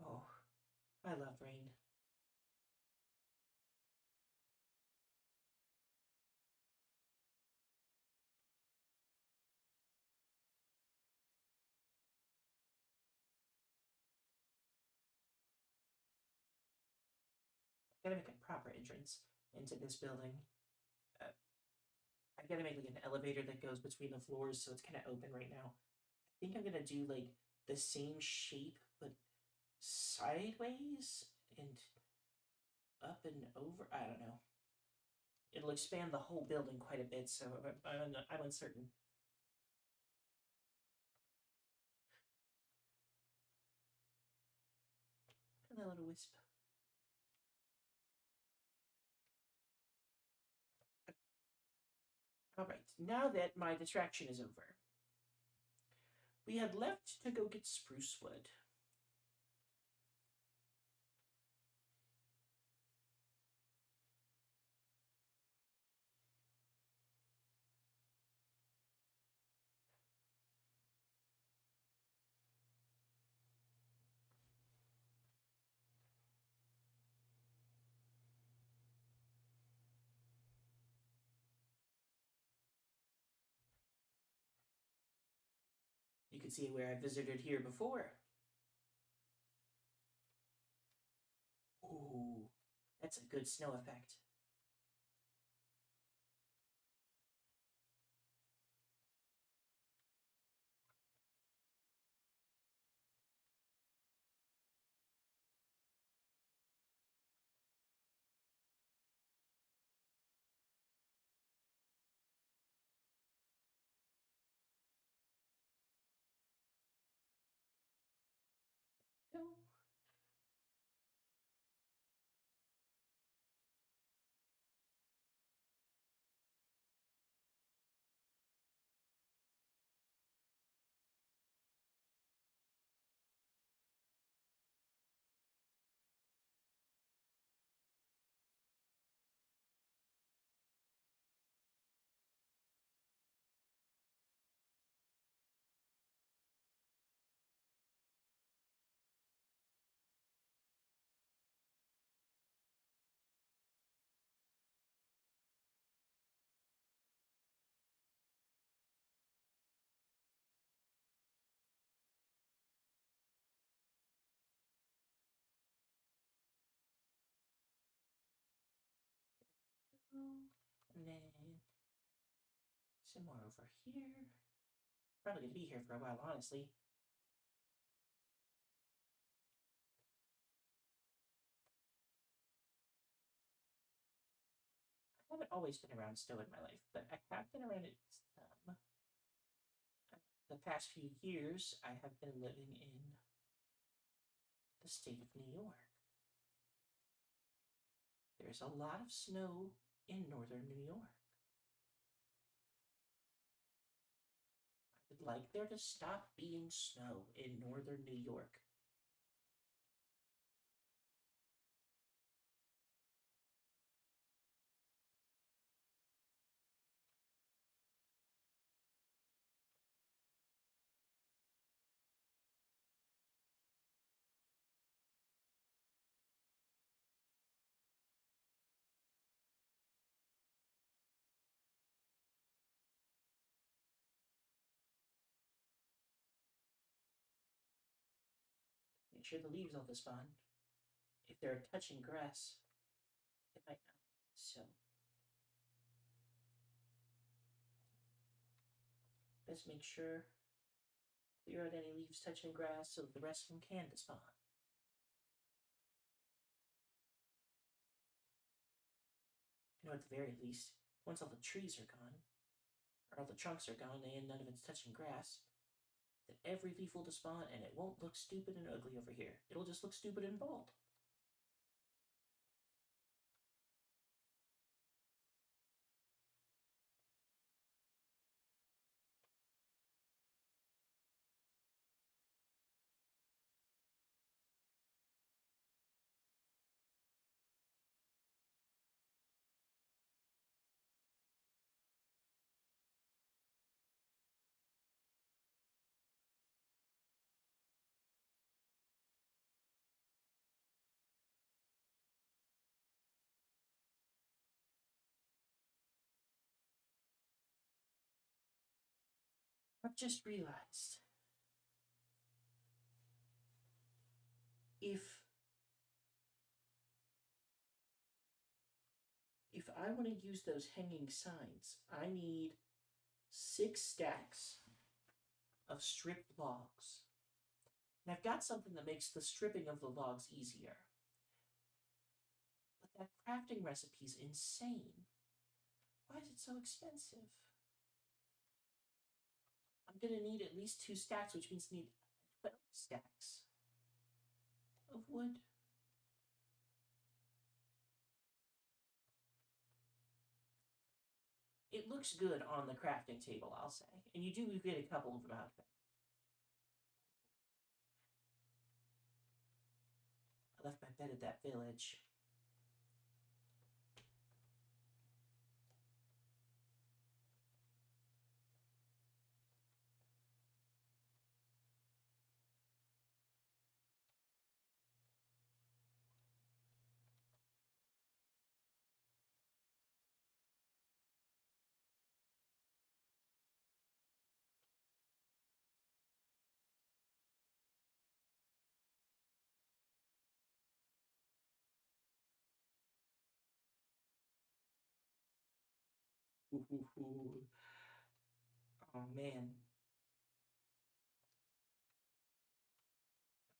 Oh, I love rain. I gotta make a proper entrance into this building. Uh, I gotta make like an elevator that goes between the floors so it's kind of open right now. I think I'm gonna do like the same shape but sideways and up and over. I don't know. It'll expand the whole building quite a bit, so I'm uncertain. Hello, little wisp. Alright, now that my distraction is over, we had left to go get spruce wood. You can see where I visited here before. Ooh, that's a good snow effect. Go. And then some more over here. Probably gonna be here for a while, honestly. I haven't always been around snow in my life, but I have been around it some. The past few years, I have been living in the state of New York. There's a lot of snow in northern New York. I would like there to stop being snow in northern New York. Make sure the leaves all spawn. If they're touching grass, they might not. So let's make sure clear out any leaves touching grass so the rest of them can despawn. I know at the very least, once all the trees are gone, or all the trunks are gone and none of it's touching grass, that every leaf will despawn and it won't look stupid and ugly over here. It'll just look stupid and bald. I've just realized if I want to use those hanging signs, I need 6 stacks of stripped logs. And I've got something that makes the stripping of the logs easier. But that crafting recipe's insane. Why is it so expensive? I'm gonna need at least 2 stacks, which means I need 12 stacks of wood. It looks good on the crafting table, I'll say. And you do get a couple of them out of it. I left my bed at that village. Oh man.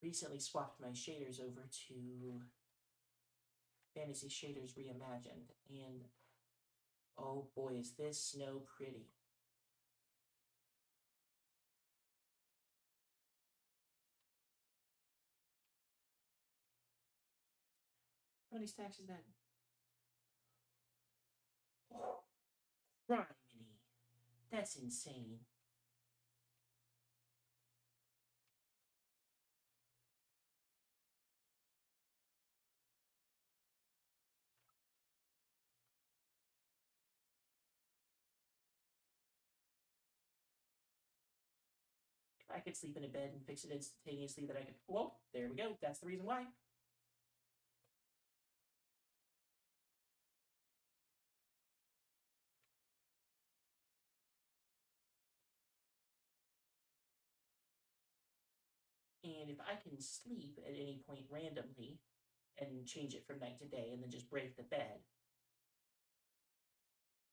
Recently swapped my shaders over to Fantasy Shaders Reimagined, and oh boy, is this snow pretty. How many stacks is that? Oh, criminy. That's insane. If I could sleep in a bed and fix it instantaneously, that I could. Whoa, there we go. That's the reason why. And if I can sleep at any point randomly and change it from night to day and then just break the bed,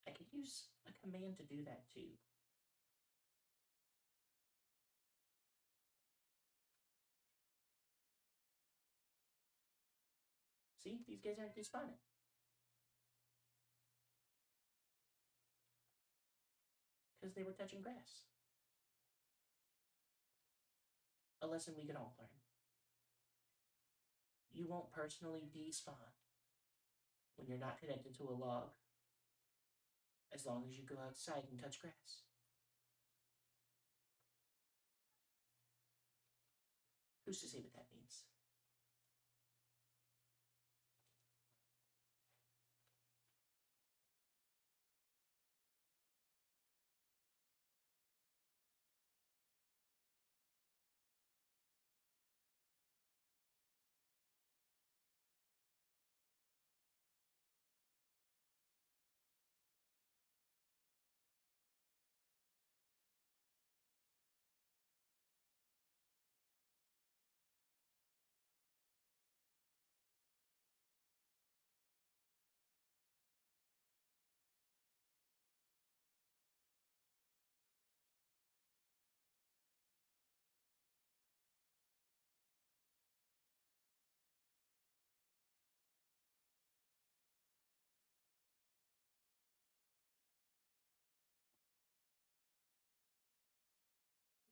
I could use a command to do that too. See, these guys aren't despawning. Because they were touching grass. A lesson we can all learn. You won't personally despawn when you're not connected to a log, as long as you go outside and touch grass. Who's to say what that means?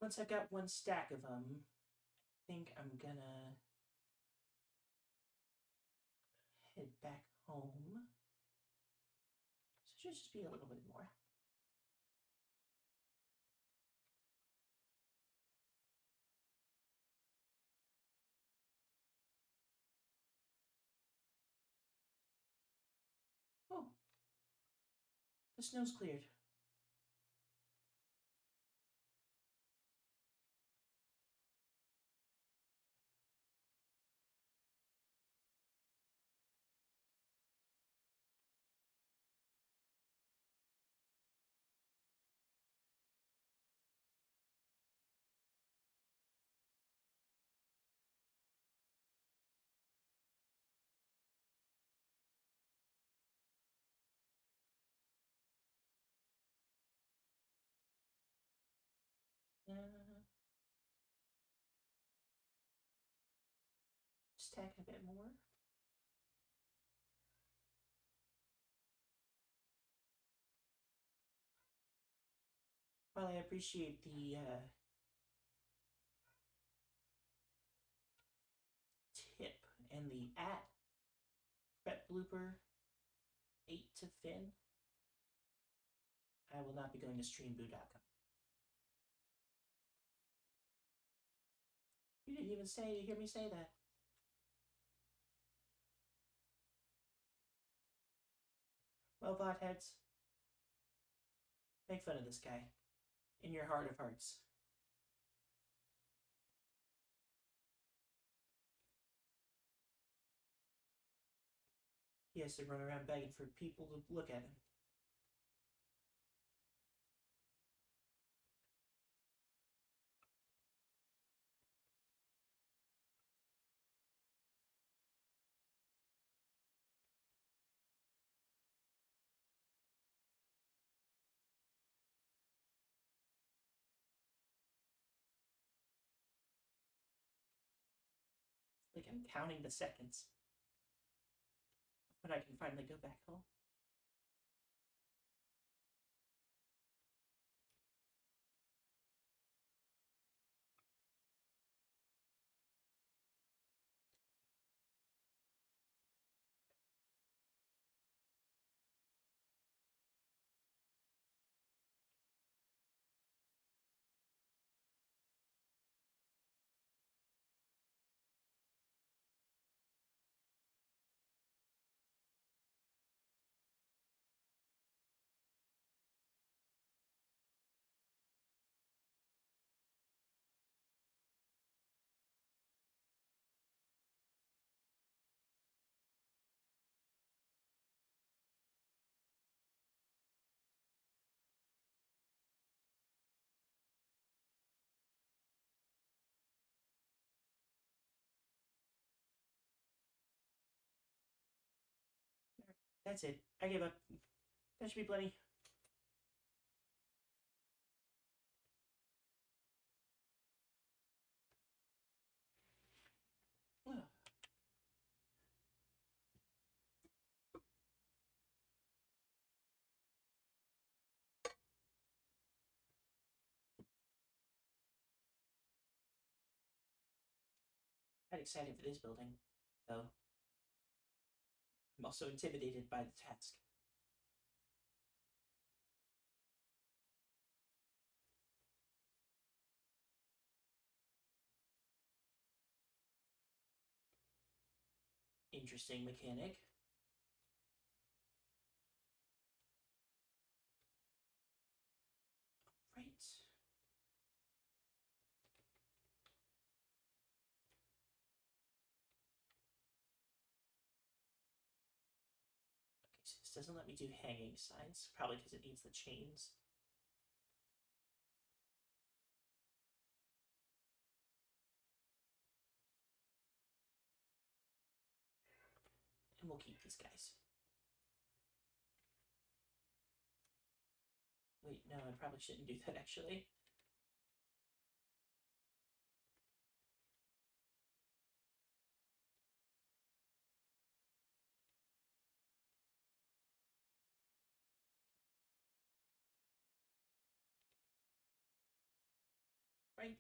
Once I've got one stack of them, I think I'm gonna head back home. So it should just be a little bit more. Oh, the snow's cleared. Stack a bit more. While I appreciate the tip and the at prep blooper 8 to Finn, I will not be going to streamboo.com. You didn't even hear me say that. Well, VOD heads, make fun of this guy in your heart of hearts. He has to run around begging for people to look at him. Like I'm counting the seconds when I can finally go back home. That's it. I give up. That should be plenty. Quite excited for this building, though. I'm also intimidated by the task. Interesting mechanic. Right. Okay, so this doesn't let me do hanging signs, probably because it needs the chains. And we'll keep these guys. Wait, no, I probably shouldn't do that, actually. Right.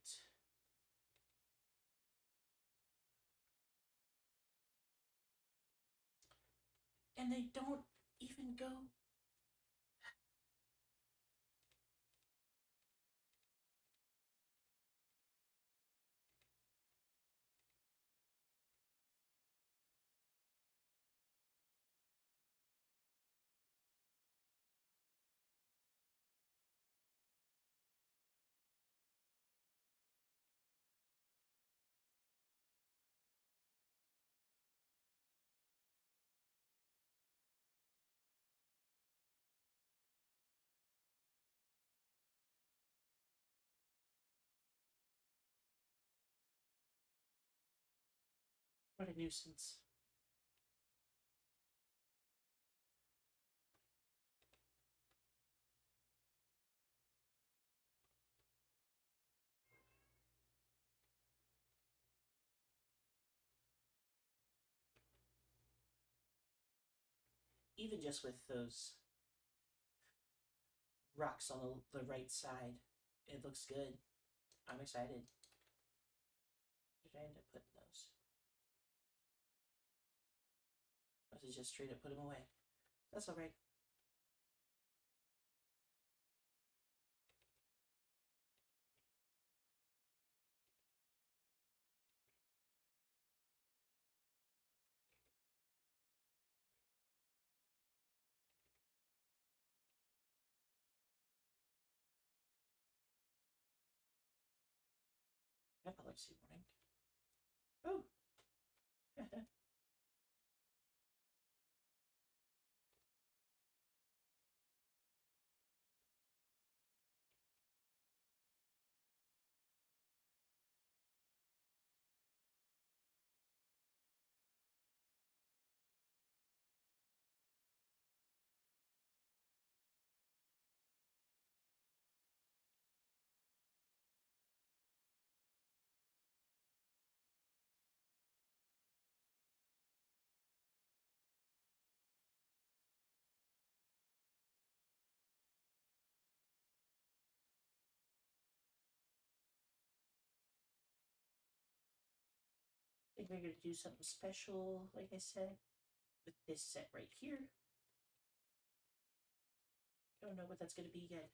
And they don't even go. What a nuisance. Even just with those rocks on the right side, it looks good. I'm excited. Did I end up putting those? Or was it just straight up put them away? That's alright. Epilepsy warning. Oh! I think we're going to do something special, like I said, with this set right here. Don't know what that's going to be yet.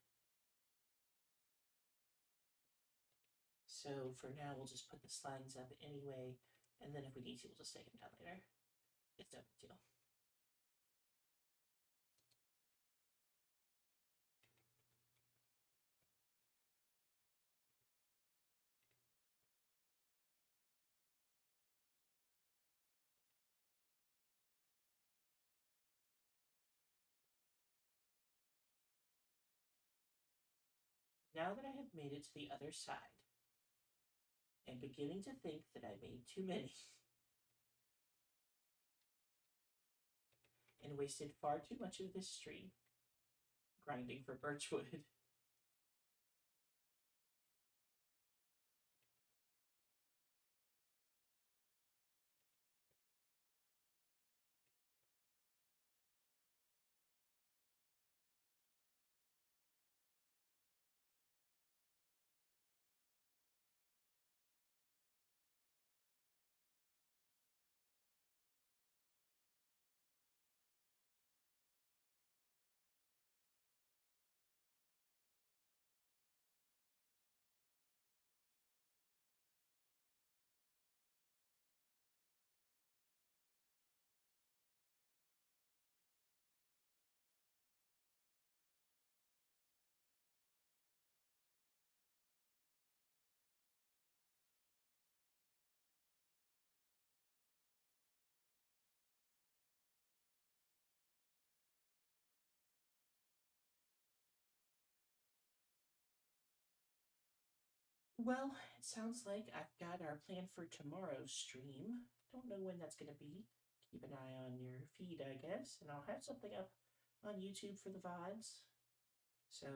So for now, we'll just put the slides up anyway, and then if we need to, we'll just take them down later. It's no big deal. Now that I have made it to the other side, I'm beginning to think that I made too many and wasted far too much of this stream grinding for birchwood. Well, it sounds like I've got our plan for tomorrow's stream. Don't know when that's going to be. Keep an eye on your feed, I guess, and I'll have something up on YouTube for the VODs. So,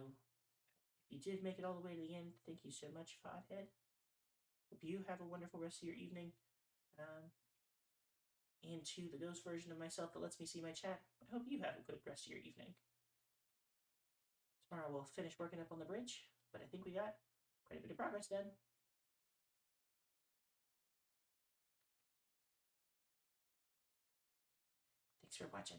if you did make it all the way to the end, thank you so much, Fodhead. Hope you have a wonderful rest of your evening. And to the ghost version of myself that lets me see my chat, I hope you have a good rest of your evening. Tomorrow we'll finish working up on the bridge, but I think we got quite a bit of progress done. Thanks for watching.